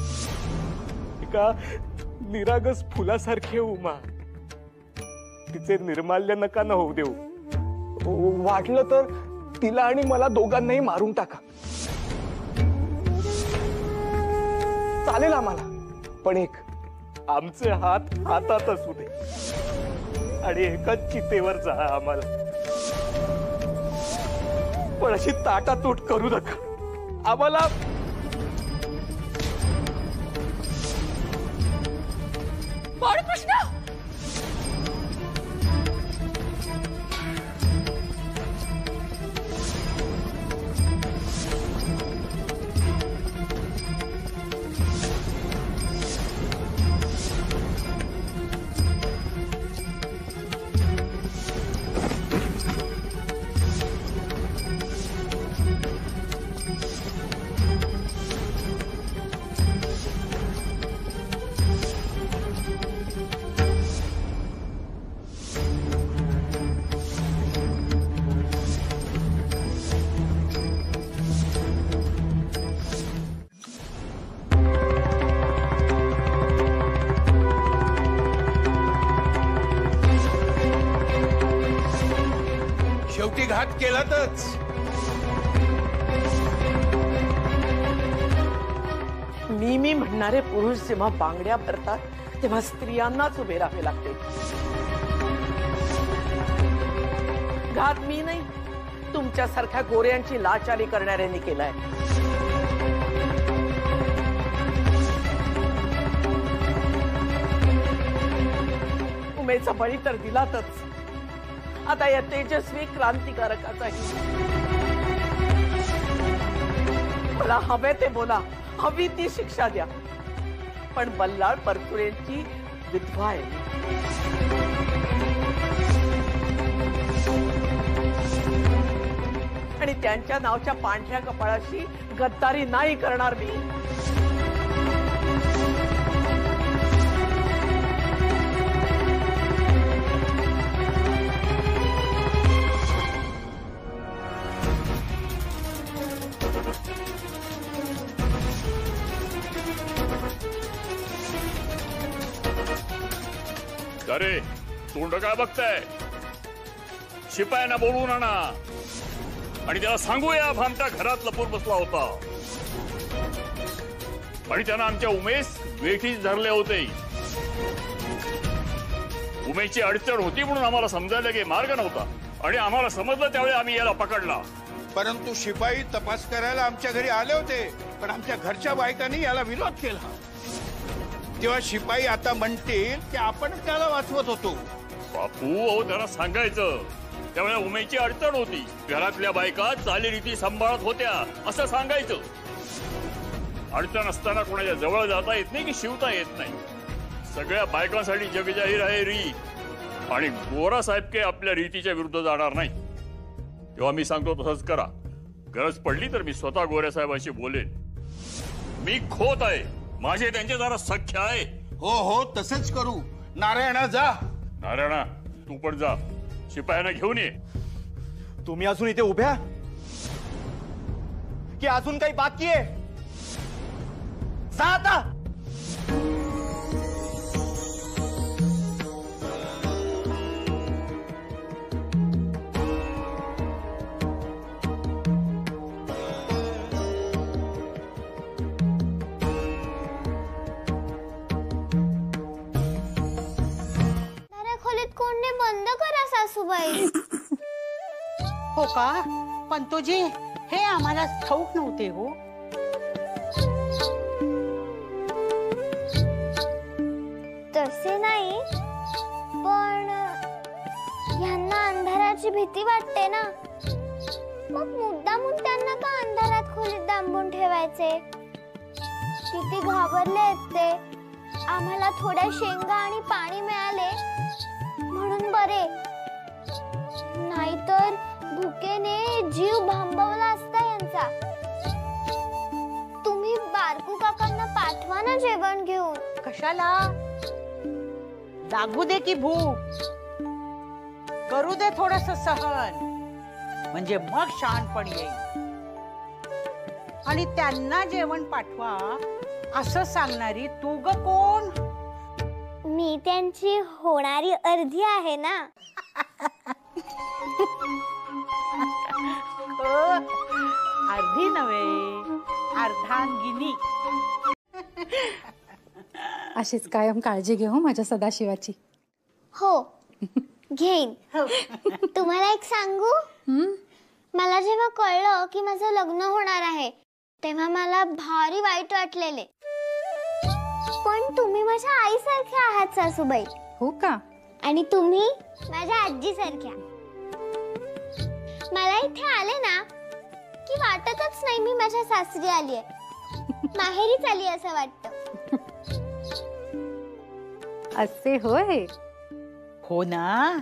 एका निरागस फुलासारखी उमा, तिचे निर्माल्य नका न होऊ देऊ. वाटलं तर तिला आणि मला दोघांनाही मारून टाका, चालेल आम्हाला, पण एक आमचे हात हातात असू दे आणि एकाच चितेवर जा आम्हाला. पण अशी ताटातूट करू नका आम्हाला. बाळकृष्ण, शेवटी घात केलातच. मी म्हणणारे पुरुष जेव्हा बांगड्या भरतात तेव्हा स्त्रियांनाच उभे राहावे लागते. घात मी नाही, तुमच्यासारख्या गोऱ्यांची लाचारी करणाऱ्यांनी केलाय. उमेचा बळी तर दिलातच, आता या तेजस्वी क्रांतिकारकाचाही. मला हवे ते बोला, हवी ती शिक्षा द्या, पण बल्लाळ परतुरेंची विधवा आहे. आणि त्यांच्या नावच्या पांढऱ्या कपाळाशी गद्दारी नाही करणार मी. अरे तोंड काय बघताय? शिपायांना बोलवून आणा आणि त्याला सांगूया भामटा घरात लपून बसला होता आणि त्यानं आमच्या उमेश वेठीच धरले होते. उमेशची अडचण होती म्हणून आम्हाला समजायला की मार्ग नव्हता. आणि आम्हाला समजलं त्यावेळी आम्ही याला पकडला. परंतु शिपाई तपास करायला आमच्या घरी आले होते, पण आमच्या घरच्या बायकांनी याला विरोध केला. तेव्हा शिपाई आता म्हणतील की आपण त्याला वाचवत होतो. बापू, अहो त्याला सांगायचं त्यावेळेला उमेची अडचण होती, घरातल्या बायका चालीरीती सांभाळत होत्या असं सांगायचं. अडचण असताना कोणाच्या जवळ जाता येत नाही की शिवता येत नाही. सगळ्या बायकांसाठी जगजाहीर आहे रीत, आणि गोरा साहेब काही आपल्या रीतीच्या विरुद्ध जाणार नाही. तेव्हा मी सांगतो तसंच करा. गरज पडली तर मी स्वतः गोऱ्या साहेबांशी बोलेन. मी खोत आहे, माझे त्यांचे जरा सख्य आहे. हो हो, तसंच करू. नारायणा जा. नारायणा तू पण जा, शिपायांना घेऊन ये. तुम्ही अजून इथे उभ्या की अजून काही बाकी आहे? जा आता. खोलीत कोणने बंद करा सासूबाई. हो का पंतोजी, हे आम्हाला ठाऊक नव्हते हो. तसे नाही, पण ह्यांना अंधाराची भीती वाटते ना, मग मुद्दामून त्यांना का अंधारात खोलीत डांबून ठेवायचे? किती घाबरले आहेत ते. आम्हाला थोड्या शेंगा आणि पाणी मिळाले म्हणून बरे, नाहीतर भुकेने जीव भांबवला असता यांचा. तुम्ही बारकू काकांना पाठवा ना जेवण घेऊन. कशाला? लागू दे की भूक, करू दे थोडस सहन, म्हणजे मग शहाणपण येईल. आणि त्यांना जेवण पाठवा असं सांगणारी तू ग कोण? मी त्यांची होणारी अर्धी आहे ना. अर्धी नव्हे, अर्धांगिनी. अशीच कायम काळजी घे हो माझ्या सदाशिवाची. हो घेईन. तुम्हाला एक सांगू, मला जेव्हा कळलं की माझं लग्न होणार आहे तेव्हा मला भारी वाईट वाटलेले. पण तुम्ही माझ्या आईसारख्या आहात सासूबाई. हो का? आणि तुम्ही माझ्या आजी सारख्या. मला इथे आले ना की वाटतच नाही मी माझ्या सासरी आली आहे, माहेरीच आली असं वाटतं. असे होय? हो ना,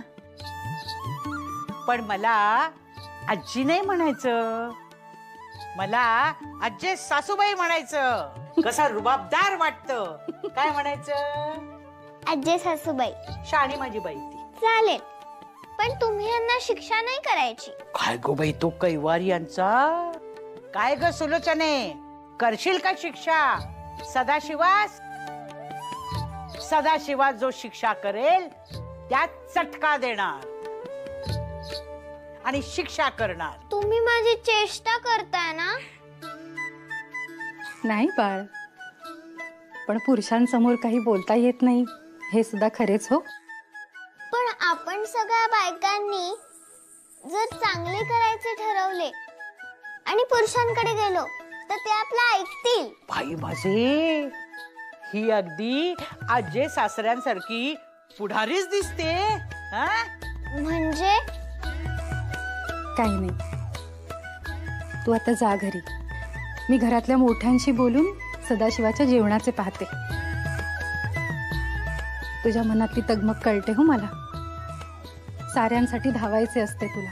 पण मला आजी नाही म्हणायचं, मला आजी सासूबाई म्हणायचं. कसा रुबाबदार वाटतं. काय म्हणायचं? आजी सासूबाई. शाणी माझी बाई ती. चालेल, पण तुम्ही यांना शिक्षा नाही करायची. काय गो बाई तो कैवार यांचा. काय ग सुलोचने, करशील का शिक्षा? सदाशिवास सदाशिवास जो शिक्षा करेल त्यात चटका देणार आणि शिक्षा करणार. तुम्ही माझी चेष्टा करताय ना? नाही बाळ, पण पुरुषांसमोर काही बोलता येत नाही हे सुद्धा खरेच हो. पण आपण सगळ्या बायकांनी जर चांगले करायचे ठरवले आणि पुरुषांकडे गेलो तर ते आपलं ऐकतील. बाई माझे, ही अगदी आजे सासऱ्यांसारखी पुढारीच दिसते. म्हणजे काही नाही, तू आता जा घरी. मी घरातल्या मोठ्यांशी बोलून सदाशिवाच्या जेवणाचे पाहते. तुझ्या मनातली तगमग कळते हो मला. साऱ्यांसाठी धावायचे असते तुला.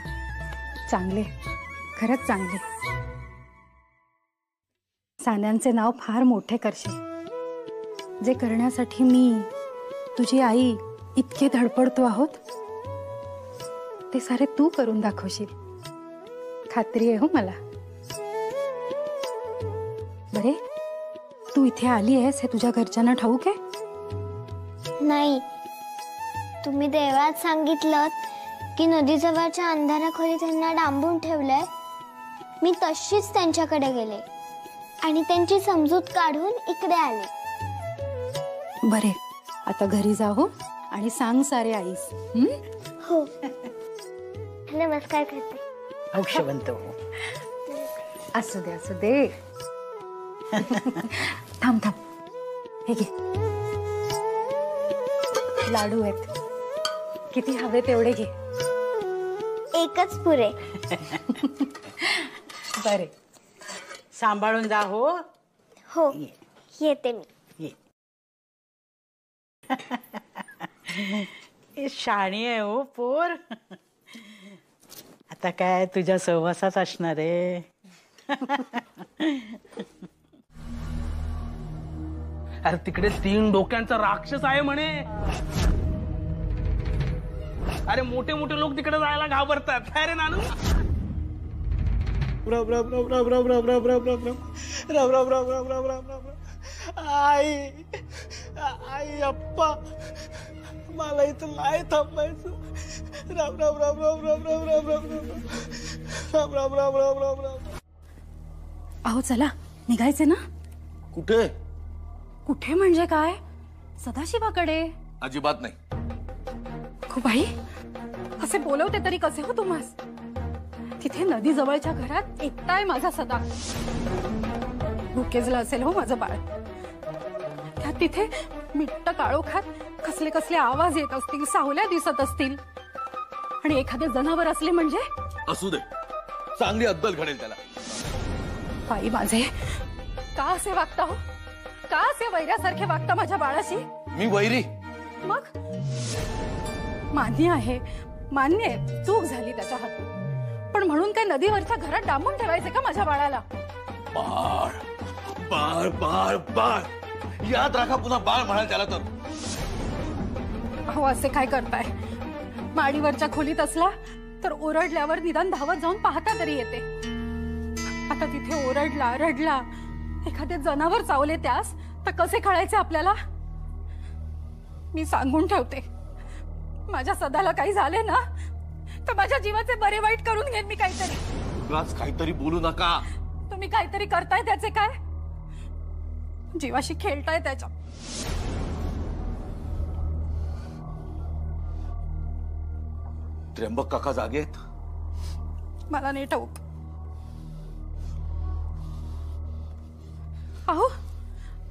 चांगले, खरंच चांगले. सान्यांचे नाव फार मोठे करशील. जे करण्यासाठी मी तुझी आई इतके धडपडतो आहोत ते सारे तू करून दाखवशील, खात्री आहे हो मला. बरे, तू इथे आली आहेस हे तुझ्या घरच्यांना ठाऊक आहे? नाही, तुम्ही देवळात सांगितलं की नदीजवळच्या अंधाऱ्या खोलीत त्यांना डांबून ठेवलंय. मी तशीच त्यांच्याकडे गेले आणि त्यांची समजूत काढून इकडे आले. बरे, आता घरी जा हो आणि सांग सारे आईस. हो. नमस्कार करते. हौशवंत हो. असू दे असू दे. थांब थांब, हे घे लाडू आहेत. किती हवे तेवढे घे. एकच पुरे. बरे, सांभाळून जा. हो हो, येते मी. शाणी आहे हो पोर. आता काय तुझ्या सहवासात असणार आहे. अरे तिकडे 3 डोक्यांचा राक्षस आहे म्हणे. अरे मोठे मोठे लोक तिकडे जायला घाबरतात. काय रे नानू? राम राम राम राम राम राम राम राम राम राम राम राम राम राम राम राम राम. आई आई अप्पा, मला इथं नाही थांबायचं. राम राम राम राम राम राम राम राम राम राम राम राम राम राम. अहो चला, निघायचे ना. कुठे? कुठे म्हणजे काय? सदाशिवाकडे. अजिबात नाही. खूप आई, असे बोलवते तरी कसे हो तुम्हास? तिथे नदी जवळच्या घरात एकटा आहे माझा सदा. भुकेजला असेल हो माझं बाळ. त्यात तिथे मिट्ट काळोखात कसले कसले आवाज येत असतील, सावल्या दिसत असतील, आणि एखादे जनावर असले म्हणजे. असू दे, चांगली अद्दल घडेल त्याला. बाई माझे, का असे वागता हो? का असे वैऱ्यासारखे वागता माझ्या बाळाशी? मी वैरी? मग मान्य आहे, मान्य आहे, चूक झाली त्याच्या हातून. पण म्हणून काय नदीवरच्या घरात डांबून ठेवायचे का माझ्या बाळाला? बाळ बाळ बाळ बाळ, याद राखा, पुन्हा बाळ म्हणाल त्याला तर. हो, असे काय करताय? माडीवरच्या खोलीत असला तर ओरडल्यावर निदान धावत जाऊन पाहता तरी येते. आता तिथे ओरडला, रडला, एखादे जनावर चावले त्यास तर कसे कळायचे आपल्याला? मी सांगून ठेवते, माझ्या सदाला काही झाले ना तर माझ्या जीवाचे बरे वाईट करून घेईन मी काहीतरी. उगाच काहीतरी बोलू नका. तुम्ही काहीतरी करताय त्याचे काय? जीवाशी खेळताय त्याच्या. त्र्यंबक काका जागे आहेत? मला नाही ठाऊक. अहो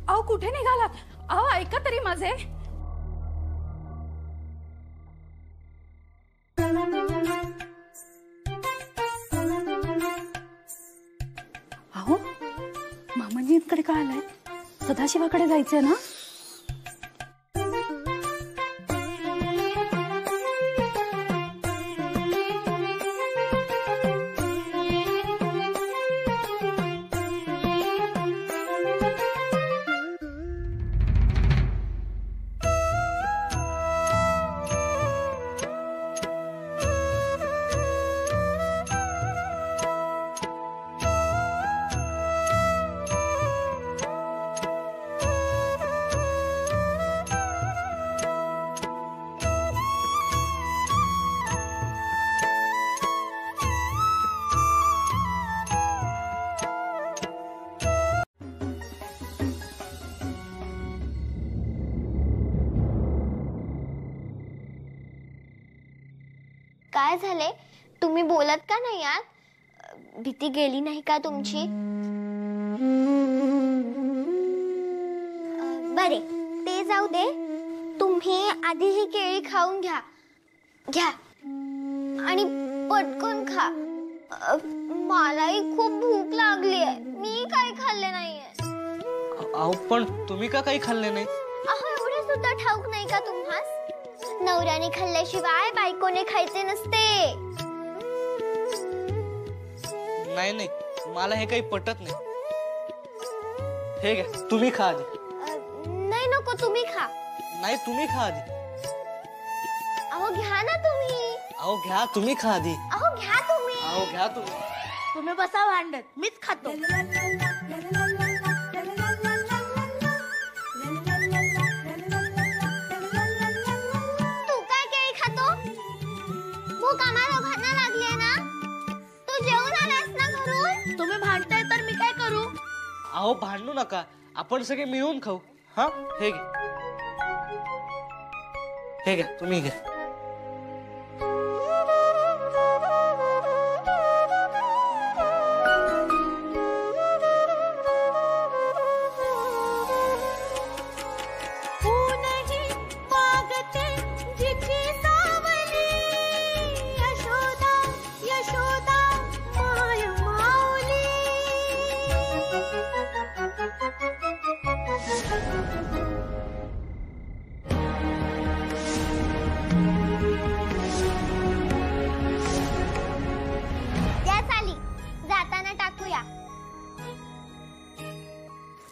अहो, कुठे निघालात? अहो ऐका तरी माझे. अहो, मामांजींकडे काय आलाय? सदाशिवाकडे जायचंय ना? काय झाले? तुम्ही बोलत का नाही आहात? भीती गेली नाही का तुमची? बरे, ते जाऊ दे. तुम्ही आधी ही केळी खाऊन घ्या. घ्या आणि पटकन खा. मलाही खूप भूक लागली आहे. मी काही खाल्ले नाहीये. अहो, पण तुम्ही का काही खाल्ले नाही? अहो, एवढे सुद्धा ठाऊक नाही का तुम्हास? नवऱ्याने खाल्ल्याशिवाय बायकोने खायचे नसते. नाही नाही, मला हे काही पटत नाही. हे घ्या, तुम्ही खा आधी. नाही नको, तुम्ही खा. नाही, तुम्ही खा आधी. अहो घ्या ना तुम्ही. अहो घ्या, तुम्ही खा आधी. अहो घ्या तुम्ही. अहो घ्या तुम्ही. तुम्ही बसा भांडत, मीच खातो. तू काय केळी खातो? भूक आम्हा दोघांना लागली ना? तू जेवून आलास ना घरून? तुम्ही भांडताय तर मी काय करू? अहो भांडू नका, आपण सगळे मिळून खाऊ. हा, हे घ्या. हे घ्या, तुम्ही घ्या.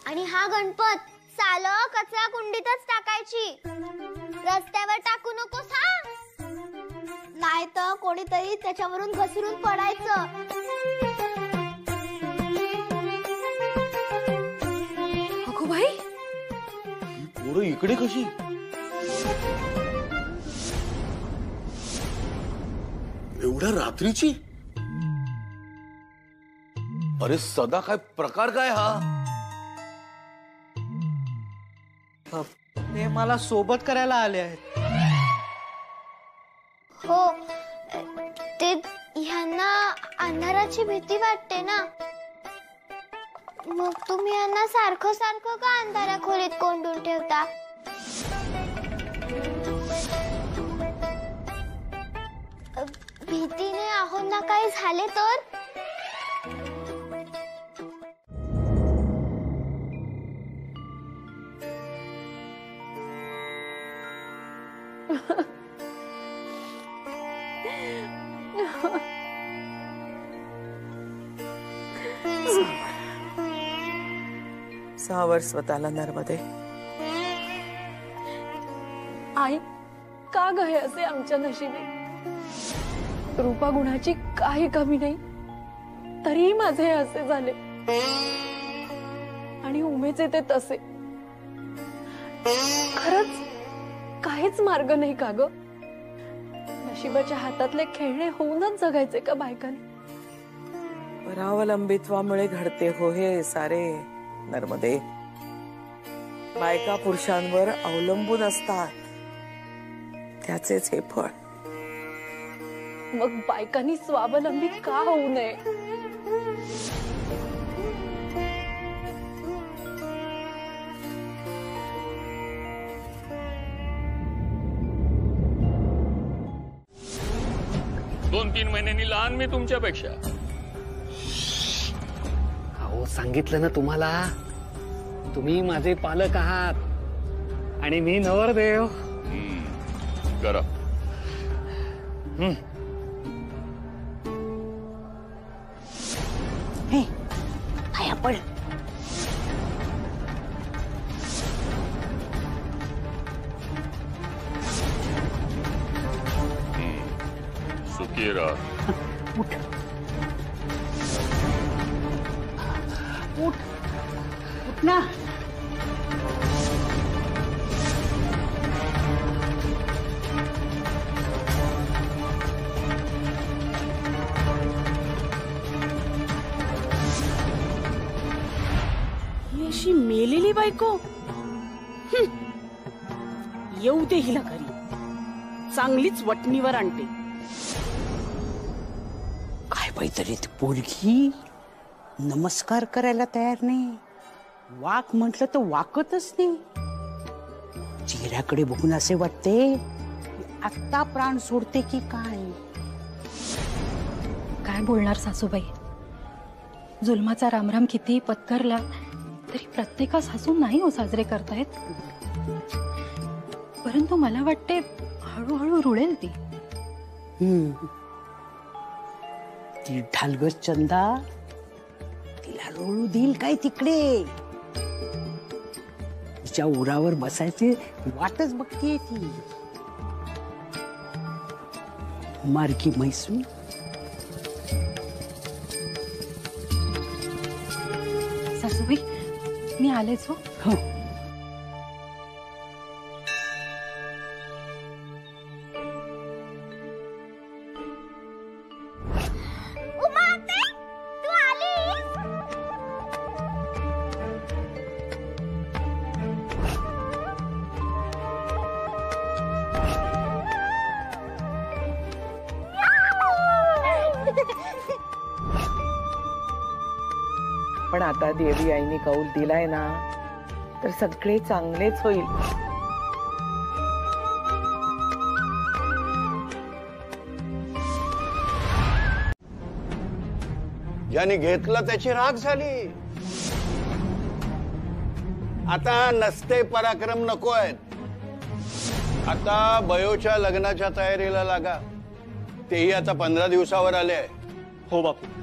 आणि हा गणपत सालं कचरा कुंडीतच टाकायची, रस्त्यावर टाकू नकोस हा, नाही तर कोणीतरी त्याच्यावरून घसरून पडायचं. अगो बाई, पोरं इकडे कशी? एवढ्या रात्रीची? अरे सदा, काय प्रकार काय हा? ते मला सोबत करायला आले आहेत. हो, ते ह्यांना अंधाराची भीती वाटते ना, मग तुम्ही यांना सारखं सारखं का अंधाऱ्या खोलीत कोंडून ठेवता? भीतीने आहोंना काही झाले तर? सावर स्वतःला नर्मदे. आई, का ग हे असे आमच्या नशिबी? रूपागुणाची काही कमी नाही, तरीही माझे हे असे झाले आणि उमेचे ते तसे. खरंच काहीच मार्ग नाही का ग? नशिबाच्या हातातले खेळणे होऊनच जगायचे का बायकांनी? परावलंबित्वामुळे घडते हो हे सारे नर्मदे. बायका पुरुषांवर अवलंबून असतात, त्याचेच हे फळ. मग बायकांनी स्वावलंबी का होऊ नये? दोन 3 महिन्यांनी लहान मी तुमच्यापेक्षा. अहो, सांगितलं ना तुम्हाला, तुम्ही माझे पालक आहात आणि मी नवरदेव. करा. काय आपण सुखी राहा. उठ उठ उठ ना. ही अशी मेलेली बायको, येऊ दे हिला घरी, चांगलीच वटणीवर आणते. काय पाहिजे ती पोरगी नमस्कार करायला तयार नाही, वाक म्हटलं तर वाकतच नाही. चेहऱ्याकडे बघून असे वाटते आत्ता प्राण सोडते की काय. काय बोलणार सासूबाई? जुलमाचा रामराम कितीही पत्करला तरी प्रत्येकास हसून नाही हो साजरे करतायत. परंतु मला वाटते हळूहळू रुळेल ती. ती ढालगस चंदा तिला रोळू देईल काय तिकडे? तिच्या उरावर बसायचे वाटच बघतीये ती. मार्गी मैसूर. सासूबाई, मी आलेच हो. पण आता देवी आईने कौल दिलाय ना, तर सगळे चांगलेच होईल. ज्याने घेतलं त्याची राख झाली. आता नसते पराक्रम नको आहेत. आता बयोच्या लग्नाच्या तयारीला लागा. तेही आता 15 दिवसावर आले आहे. हो बापू.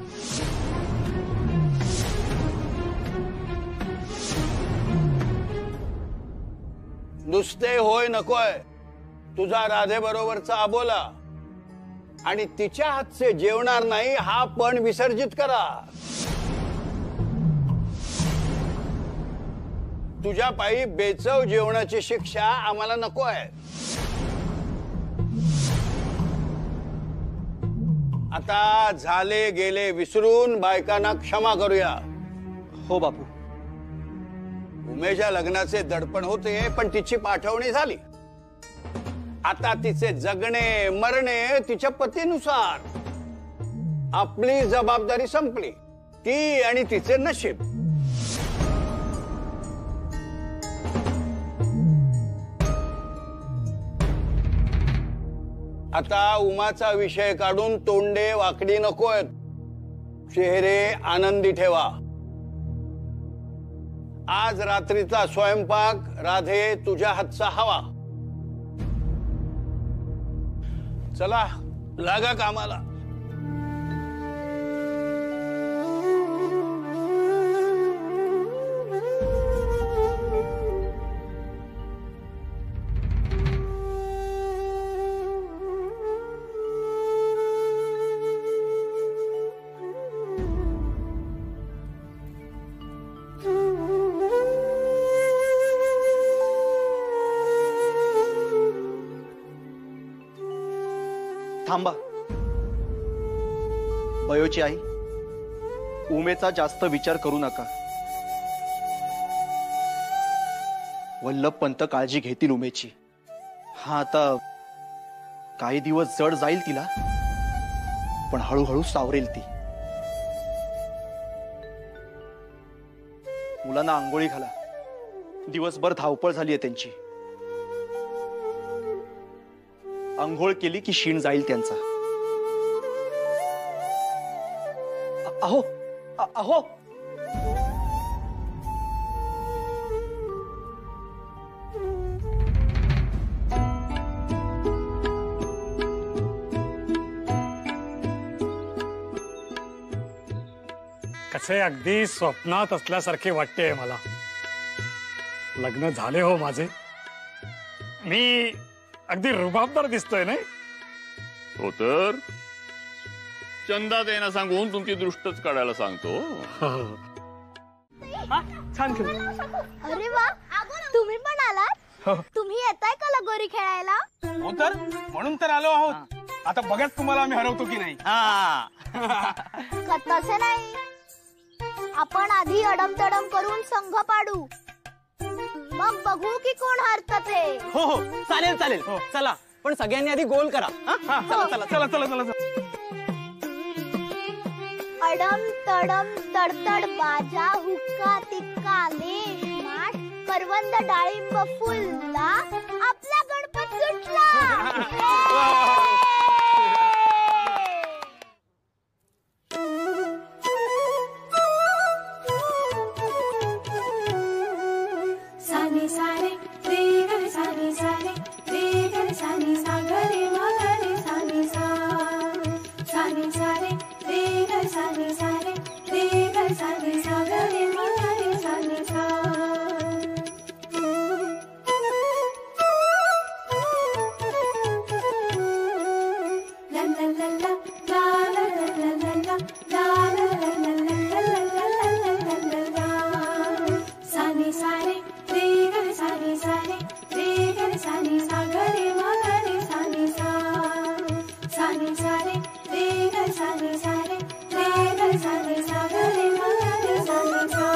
नुसते होय नकोय, तुझा राधेबरोबरचा अबोला आणि तिच्या हातचे जेवणार नाही हा पण विसर्जित करा. तुझ्या पायी बेचव जेवणाची शिक्षा आम्हाला नको आहे. आता झाले गेले विसरून बायकांना क्षमा करूया. हो बापू. उमेच्या लग्नाचे दडपण होते पण तिची पाठवणी झाली. आता तिचे जगणे मरणे तिच्या पतीनुसार. आपली जबाबदारी संपली, ती आणि तिचे नशीब. आता उमाचा विषय काढून तोंडे वाकडी नकोत. चेहरे आनंदी ठेवा. आज रात्रीचा स्वयंपाक राधे तुझ्या हातचा हवा. चला लागा कामाला. थांबा. बयोची आई, उमेचा जास्त विचार करू नका. वल्लभ पंत काळजी घेतील उमेची. हा आता काही दिवस जड जाईल तिला, पण हळूहळू सावरेल ती. मुलांना आंघोळी घाला. दिवसभर धावपळ झाली आहे त्यांची. अंघोळ केली की शीण जाईल त्यांचा. अहो अहो कसे अगदी स्वप्नात असल्यासारखे वाटते मला. लग्न झाले हो माझे. मी अगदी रुबाबदार दिसतोय नाही? हो तर चंदा देणं सांगून तुमची दृष्टच काढायला सांगतो. छान खेळ. अरे वा, तुम्ही पण आलात? तुम्ही येताय का लगोरी खेळायला? हो तर म्हणून तर आलो आहोत. आता बघाच तुम्हाला आम्ही हरवतो की नाही. तसे नाही, आपण आधी अडमतडम करून संघ पाडू, मग बघू की कोण हरतं ते. हो हो चालेल चालेल. चला पण सगळ्यांनी आधी गोल करा. चला चला चला चला चला. अडम तडम तडतड बाजा हुक्का तिक्का लेश माठ करवंद डाळिंब फुलला आपला गणपत सुटला. सानी सारे रे ग सानी सारे रे ग सानी सा ग रे म ग रे सानी सा. सानी सारे रे ग सानी सारे रे ग सानी सा ग रे म ग रे सानी सा. ला ला ला ला ला ला ला ला ला ला. सानी सारे रे ग सानी सारे रे ग सानी सा ग रे म ग रे सानी सा. सानी सारे रे ग सानी सारे रे ग सानी सा ग रे म ग रे सानी सा.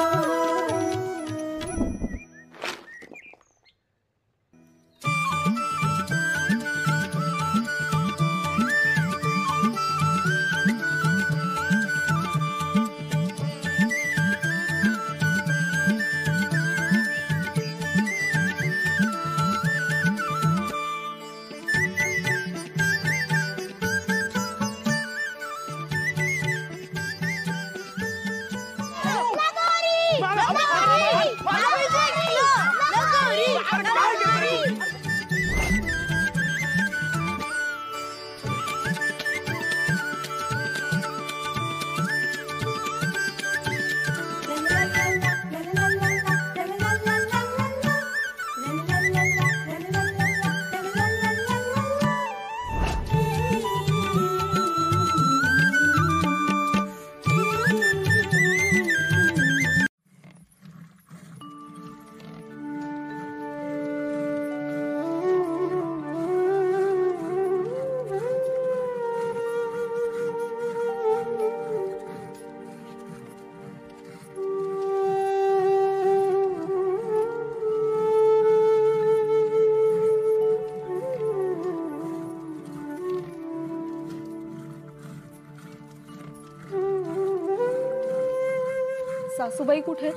सासूबाई कुठे?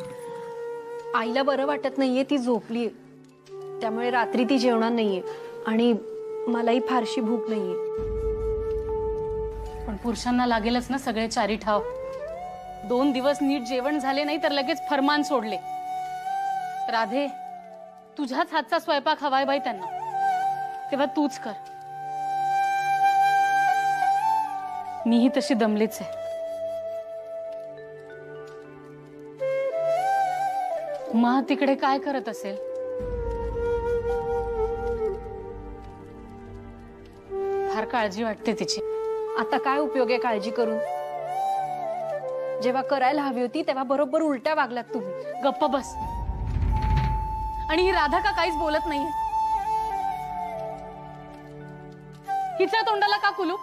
आईला बरं वाटत नाहीये, ती झोपलीये. त्यामुळे रात्री ती जेवणार नाहीये आणि मलाही फारशी भूक नाहीये. पण पुरुषांना लागेलच ना सगळे चारी ठाव. 2 दिवस नीट जेवण झाले नाही तर लगेच फरमान सोडले. राधे, तुझ्याच हातचा स्वयंपाक हवाय बाई त्यांना, तेव्हा तूच कर. मीही तशी दमलीच आहे. उमा तिकडे काय करत असेल? फार काळजी वाटते तिची. आता काय उपयोग आहे काळजी करून? जेव्हा करायला हवी होती तेव्हा बरोबर उलट्या वागलात तुम्ही. गप्प बस. आणि ही राधा का काहीच बोलत नाहीये? हिच्या तोंडाला का कुलू?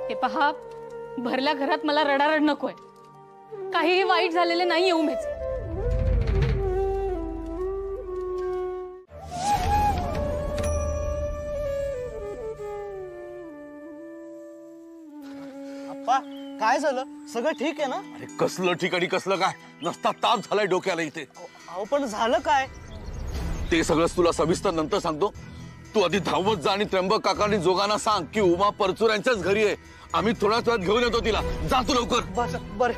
हे पहा, भरल्या घरात मला रडारड नकोय. काहीही वाईट झालेले नाहीये उमेच. काय झालं? सगळं ठीक आहे ना? अरे कसलं ठीक आणि कसलं काय, नसता ताप झालाय डोक्याला इथे. अहो पण झालं काय? ते सगळं तुला सविस्तर नंतर सांगतो. तू आधी धावत जा आणि त्र्यंबक काकांनी जोगांना सांग की उमा परचूर यांच्याच घरी आहे. आम्ही थोड्याच वेळात घेऊन येतो तिला. जा तू लवकर. बस बर.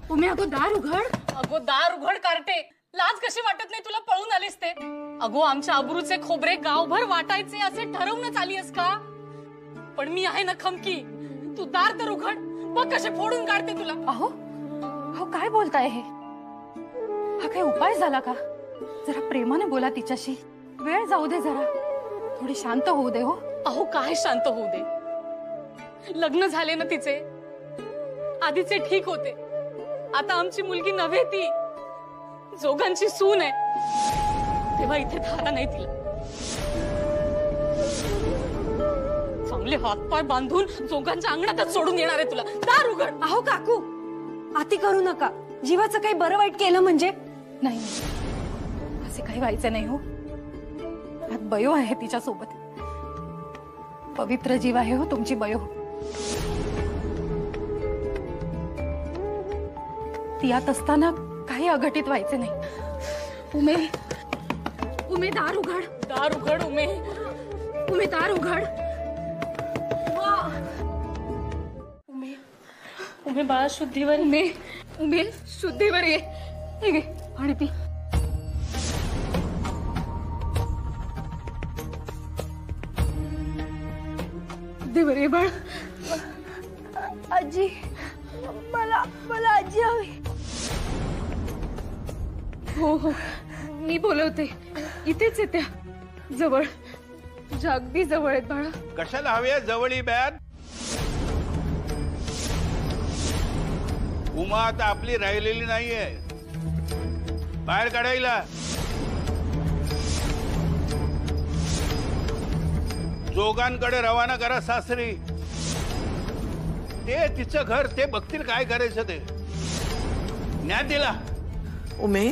तुम्ही अगो दार उघड. अगो दार उघड कार्टे. लाज कशी वाटत नाही तुला? पळून आलीस ते. अगो आमच्या अब्रूचे खोबरे गावभर वाटायचे असे ठरवूनच आली आहेस का? पण मी आहे ना खमकी. तू दार तर उघड, बघ कसे फोडून काढते तुला. अहो अहो काय बोलताय हे? हा काय उपाय झाला का? जरा प्रेमाने बोला तिच्याशी. वेळ जाऊ दे जरा. थोडी शांत होऊ दे. हो अहो काय शांत होऊ दे? लग्न झाले ना तिचे. आधीचे ठीक होते. आता आमची मुलगी नव्हे, ती जोगांची सून आहे. तेव्हा इथे थारा नाही तिला. चांगले हातपाय बांधून जोगांच्या अंगणातच सोडून येणार आहे तुला. दार उघड. अहो काकू, आती करू नका. जीवाचं काही बरं वाईट केलं म्हणजे? नाही, असे काही व्हायचं नाही. हो यात बयो आहे तिच्या सोबत. पवित्र जीव आहे हो तुमची बयो. ती यात असताना काही अघटित व्हायचे नाही. उमे, उमे दार उघड. दार उघड उमे. उमे दार उघड. उमे, उमे बाळा शुद्धीवर. उमे, उमे शुद्धीवर ये. हे घे पाणी पी. शुद्धीवर ये बाळ. आजी, मला मला आजी हवी. हो हो, मी बोलवते. इथेच आहे त्या जवळ. तुझ्या अगदी जवळ आहेत बाळा. कशाला हवी जवळ? बॅग उमा आता आपली राहिलेली नाहीये. बाहेर काढायला. जोगांकडे रवाना करा सासरी. ते तिचं घर, ते बघतील काय करायचं ते. न्या दिला. उमे,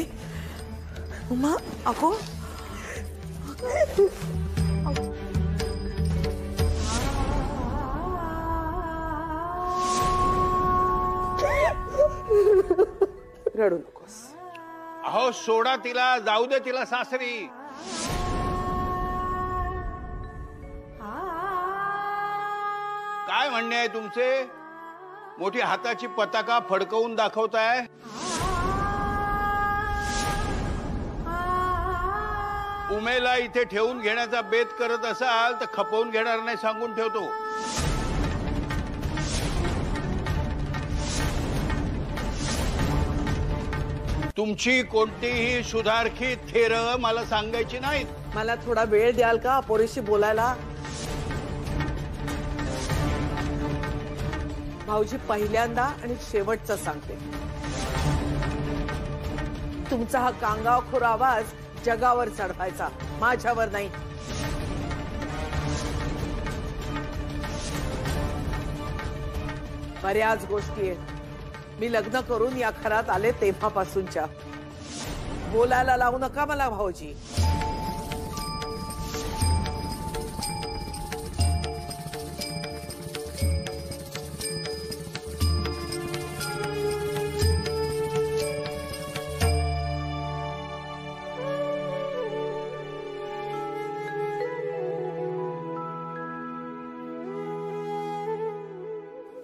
उमा अगो. रडू नकोस. अहो सोडा तिला, जाऊ दे तिला सासरी. काय म्हणणे आहे तुमचे? मोठी हाताची पताका फडकवून दाखवताय. उमेला इथे ठेवून घेण्याचा बेत करत असाल तर खपवून घेणार नाही सांगून ठेवतो. तुमची कोणतीही सुधारकी थेर मला सांगायची नाहीत. मला थोडा वेळ द्याल का पोरीशी बोलायला? भाऊजी पहिल्यांदा आणि शेवटचं सांगते, तुमचा हा कांगावखोर आवाज जगावर चढवायचा, माझ्यावर नाही. बऱ्याच गोष्टी आहेत मी लग्न करून या घरात आले तेव्हापासूनच्या. बोलायला लावू नका मला भाऊजी.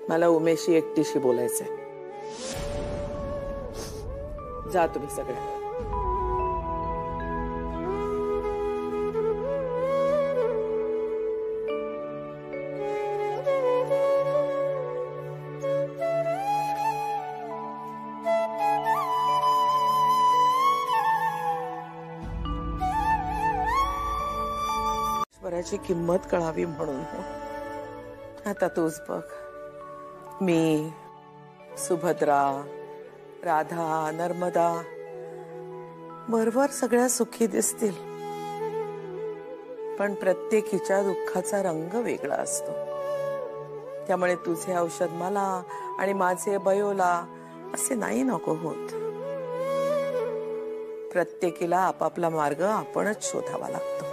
मला उमेशी एकटीशी बोलायचंय. जा तुम्ही सगळे. ईश्वराची किंमत कळावी म्हणून. आता तूच बघ, मी, सुभद्रा, राधा, नर्मदा बरोबर सगळ्या सुखी दिसतील, पण प्रत्येकीच्या दुःखाचा रंग वेगळा असतो. त्यामुळे तुझे औषध मला आणि माझे बयोला असे नाही नको होत. प्रत्येकीला आपापला मार्ग आपणच शोधावा लागतो.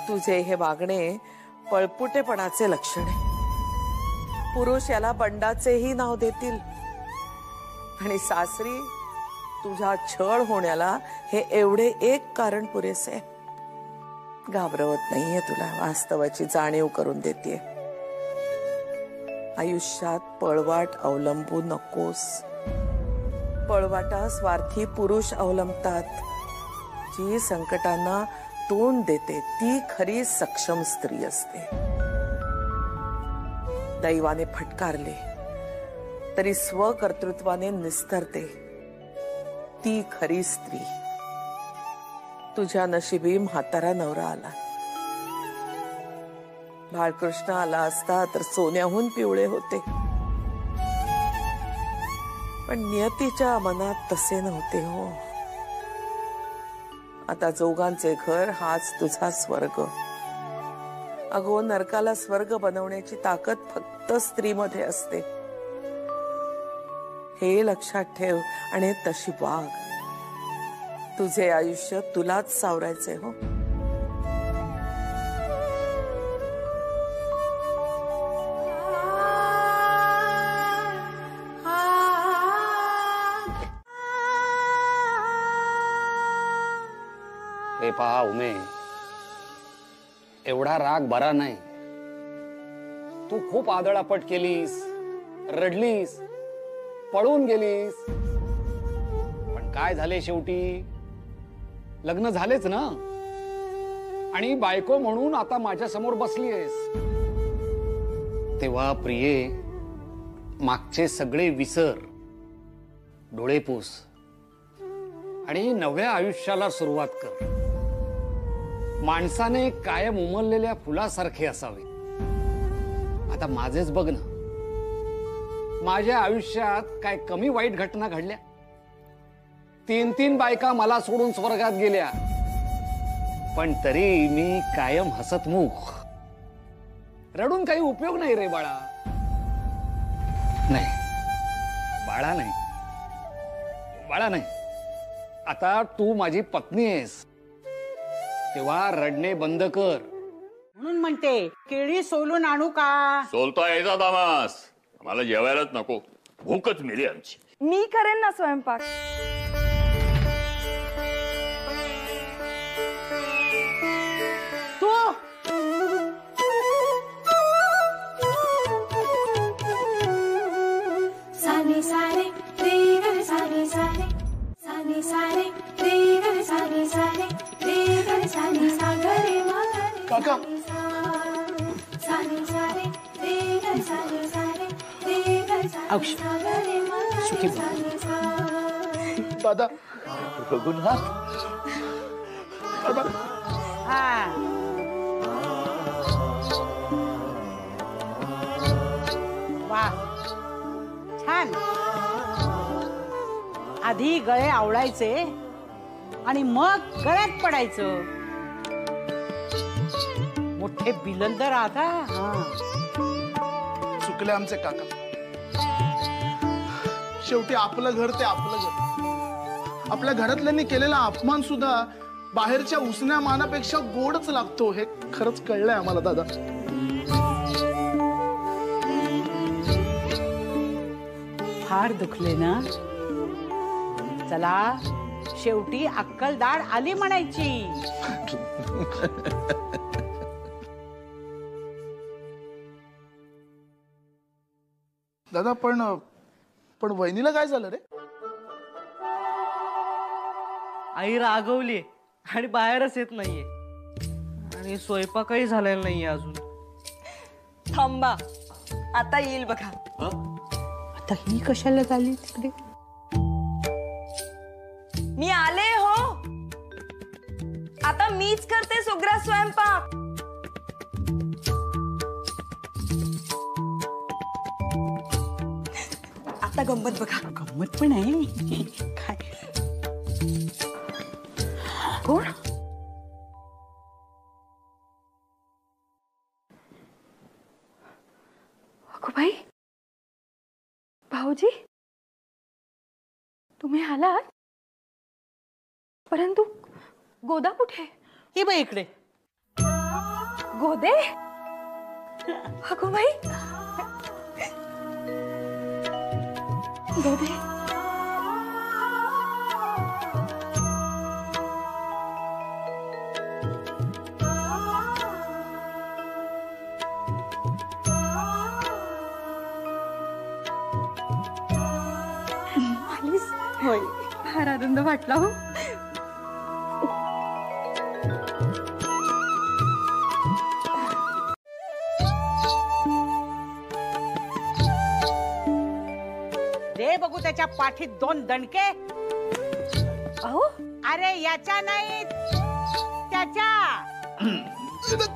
तुझे हे वागणे पळपुटेपणाचे लक्षण आहे. पुरुष याला बंडाचेही नाव देतील आणि सासरी तुझा छळ होण्याला हे एवढे एक कारण पुरेसे. घाबरवत नाहीये तुला, वास्तवाची जाणीव करून देते. आयुष्यात पळवाट अवलंबू नकोस. पळवाटा स्वार्थी पुरुष अवलंबतात. जी संकटांना तोंड देते ती खरी सक्षम स्त्री असते. दैवाने फटकारले तरी स्वकर्तृत्वाने निस्तरते ती खरी स्त्री. तुझ्या नशिबी म्हातारा नवरा आला. बाळकृष्ण आला असता तर सोन्याहून पिवळे होते, पण नियतीच्या मनात तसे नव्हते हो. आता जोगांचे घर हाच तुझा स्वर्ग. अगो, नरकाला स्वर्ग बनवण्याची ताकद फक्त स्त्रीमध्ये असते. हे लक्षात ठेव आणि तशी वाग. तुझे आयुष्य तुलाच सावरायचे हो. हे पहा उमे, एवढा राग बरा नाही. तू खूप आदळापट केलीस, रडलीस, पळून गेलीस, पण काय झाले शेवटी? लग्न झालेच ना, आणि बायको म्हणून आता माझ्या समोर बसलीयस. तेव्हा प्रिये, मागचे सगळे विसर, डोळे पुस आणि नव्या आयुष्याला सुरुवात कर. माणसाने कायम उमललेल्या फुलासारखे असावे. आता माझेच बघ ना, माझ्या आयुष्यात काय कमी वाईट घटना घडल्या? 3 बायका मला सोडून स्वर्गात गेल्या, पण तरी मी कायम हसतमुख. रडून काही उपयोग नाही रे बाळा. नाही बाळा, नाही बाळा, नाही. आता तू माझी पत्नी आहेस, तेव्हा रडणे बंद कर. म्हणून म्हणते, केळी सोलून आणू का? सोलता यायचा दामास, मला जेवायलाच नको, भूकच मिली आमची. मी करेन ना स्वयंपाक. तू सानी सारे रे ग सानी सारे सानी सारे रे ग सानी सारे रे ग सानी सागरे मगरे काका सानी सारे रे ग सानी सारे रे ग सानी सागरे मगरे सानी सा. दादा रघुनाथ, दादा. वा, छान. आधी गळे आवळायचे आणि मग गळ्यात पडायचं. मोठे बिलंदर आता. चुकले आमचे काका. शेवटी आपलं घर ते आपलं घर. आपल्या घरातल्यांनी केलेला अपमान सुद्धा बाहेरच्या उसण्या मानापेक्षा गोडच लागतो, हे खरंच कळलंय आम्हाला दादा. फार दुखले ना. चला, शेवटी अक्कलदाड आली म्हणायची. दादा पण वहिनीला काय झालं रे? आई रागवली आणि बाहेरच येत नाहीये आणि स्वयंपाकही झालेला नाहीये अजून. थांबा, आता येईल बघा. आता ही कशाला झाली तिकडे? मी आले हो. आता मीच करते सुग्रा स्वयंपाक. आता गंमत बघा. गंमत पण आहे काय? कोण? अगो बाई, भाऊजी तुम्ही आलात, परंतु गोदा कुठे? हे बाई इकडे. गोदे? अगो बाई, गोदे. होय, फार आनंद वाटला हो. दे बघू त्याच्या पाठीत 2 दणके. अहो, अरे याच्या नाही त्याच्या.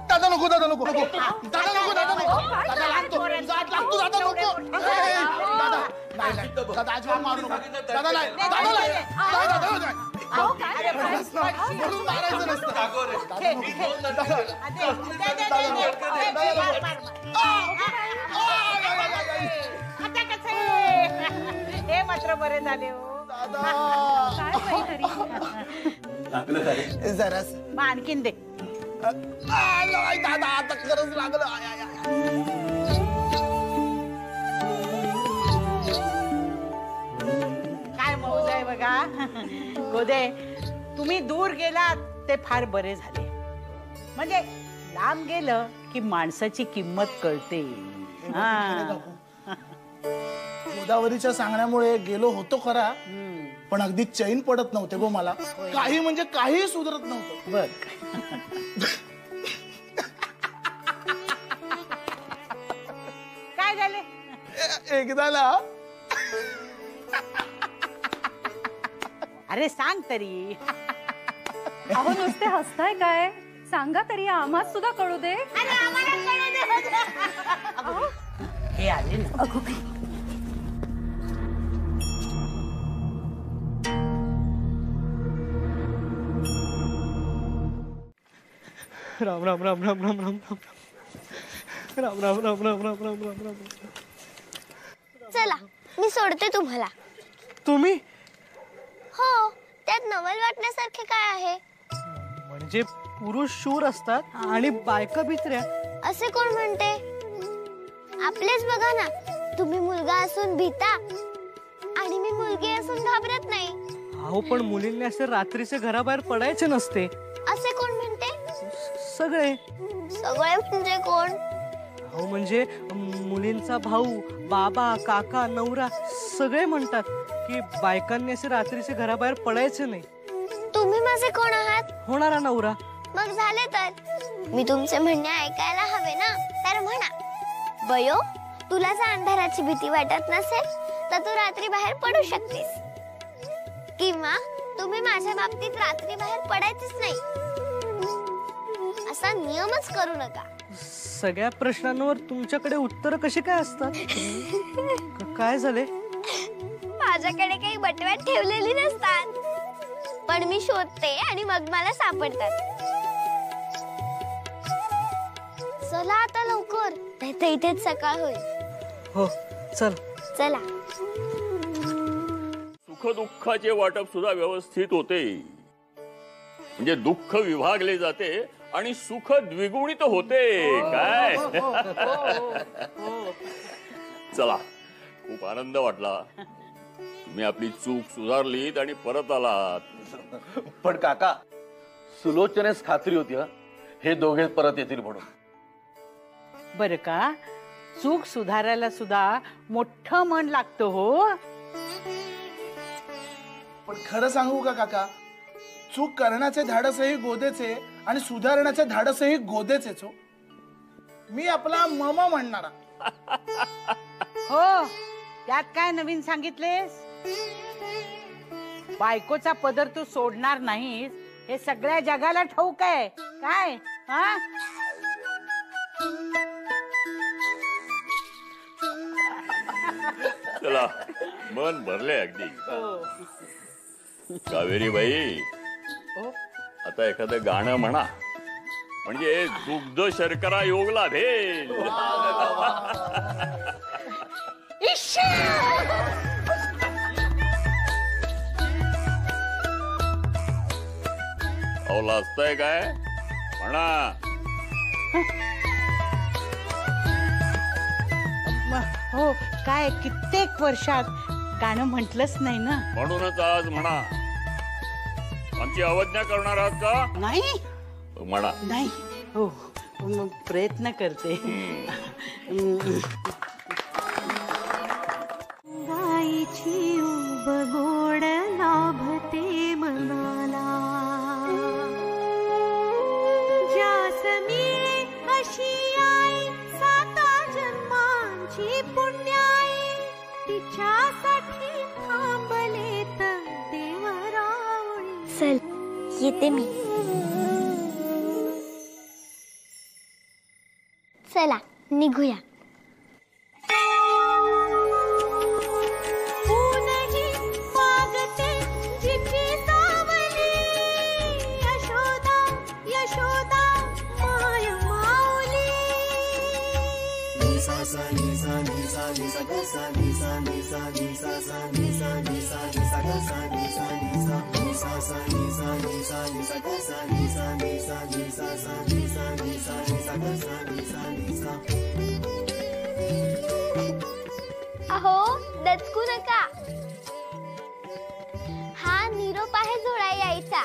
दादा नको, दादा नको, नको दादा नको, दादा नको. दादा लागतो, लागतो दादा नको. दादा नाही, दादा अजिबात मारू नको. दादा नाही, दादा नाही, दादा नाही. म्हणून मारायचं नसतं. हे मात्र बरे झाले हो. जरास मग आणखीन दे. दादा आता खरंच लागलं. काय मौज आहे बघा. गोदे, तुम्ही दूर गेलात ते फार बरे झाले. म्हणजे लांब गेलं की माणसाची किंमत कळते. गोदावरीच्या सांगण्यामुळे गेलो होतो खरा, पण अगदी चैन पडत नव्हते गो मला. काही म्हणजे काही सुधरत नव्हतं. बर. काय झाले? एकदा ना, अरे सांग तरी. अहो नुसते हसताय काय? सांगा तरी, आम्हाला सुद्धा कळू दे. हे आले ना. अगो बाई, राम राम राम राम राम राम राम राम राम राम राम राम राम राम राम. चला, मी सोडते तुम्हाला. तुम्ही? हो, त्यात नवल वाटण्यासारखे काय आहे? म्हणजे पुरुष शूर असतात आणि बायका भित्र्या. असे कोण म्हणते? आपलेच बघा ना, तुम्ही मुलगा असून भीता आणि मी मुलगी असून घाबरत नाही. अहो पण मुलींनी असे रात्रीचे घराबाहेर पडायचे नसते. असे कोण म्हणते? सगळे. सगळे म्हणजे कोण? अहो म्हणजे मुलींचा भाऊ, बाबा, काका, नवरा सगळे म्हणतात की बायकांनी असे रात्रीचे घराबाहेर पडायचे नाही. तुम्ही माझे कोण आहात? होणारा नवरा. मग झाले तर मी तुमचे म्हणणे ऐकायला हवे ना. तर म्हणा, बयो, तुला जर अंधाराची भीती वाटत नसेल तर तू रात्री बाहेर पडू शकतेस, किंवा तुम्ही माझ्या बाबतीत रात्री बाहेर पडायचीच नाही असा नियमच करू नका. सगळ्या प्रश्नांवर तुमच्याकडे उत्तर कशी काय असतात? काय झाले? माझ्याकडे काही बटव्यात ठेवलेली नसतात, पण मी शोधते आणि मग मला सापडतात. चला आता लवकर, नाहीतर इथेच सकाळ होईल. हो चल. चला. सुख दुःखाचे वाटप सुद्धा व्यवस्थित होते. म्हणजे दुःख विभागले जाते आणि सुख द्विगुणित होते. काय चला, खूप आनंद वाटला. तुम्ही आपली चूक सुधारलीत आणि परत आलात. पण काका, सुलोचनेस खात्री होती हे दोघे परत येतील म्हणून. बर का, चूक सुधारायला सुद्धा मोठं मन लागतं हो. पण खरं सांगू का काका, चूक करण्याचे धाडसही गोदेचे आणि सुधारण्याचे धाडसही गोदेचेच हो. मी आपला मम म्हणणारा. हो, त्यात काय नवीन सांगितलेस? बायकोचा पदर तू सोडणार नाहीस हे सगळ्या जगाला ठाऊक आहे. काय हा? चला, मन भरले अगदी. कावेरी बाई, आता एखादं गाणं म्हणा, म्हणजे दुग्ध शर्करा योग लाभेल. अहो, लाजताय काय? म्हणा. हो, काय कित्येक वर्षात गाणं म्हटलंच नाही ना. म्हणूनच आज म्हणा. आमची अवज्ञा करणार आहात का? नाही म्हणा. नाही. हो, मग प्रयत्न करते. गायीची उब गोड लाभते मनाला, ज्यास मिळे अशी आई साता जन्मांची पुण्याई, तिच्यासाठी थांबलेत देवरावळी. चल, येते मी. चला निघूया. ऊनही वागते जिची सावली, यशोदा यशोदा माय माऊली. निसा सा निसा निसा निसा ग सा निसा निसा निसा सा निसा निसा निसा ग सा निसा निसा निसा सा निसा निसा निसा ग सा निसा निसा निसा सा निसा निसा निसा ग सा निसा निसा. अहो, दचकू नका. हा निरोप आहे झोळा यायचा.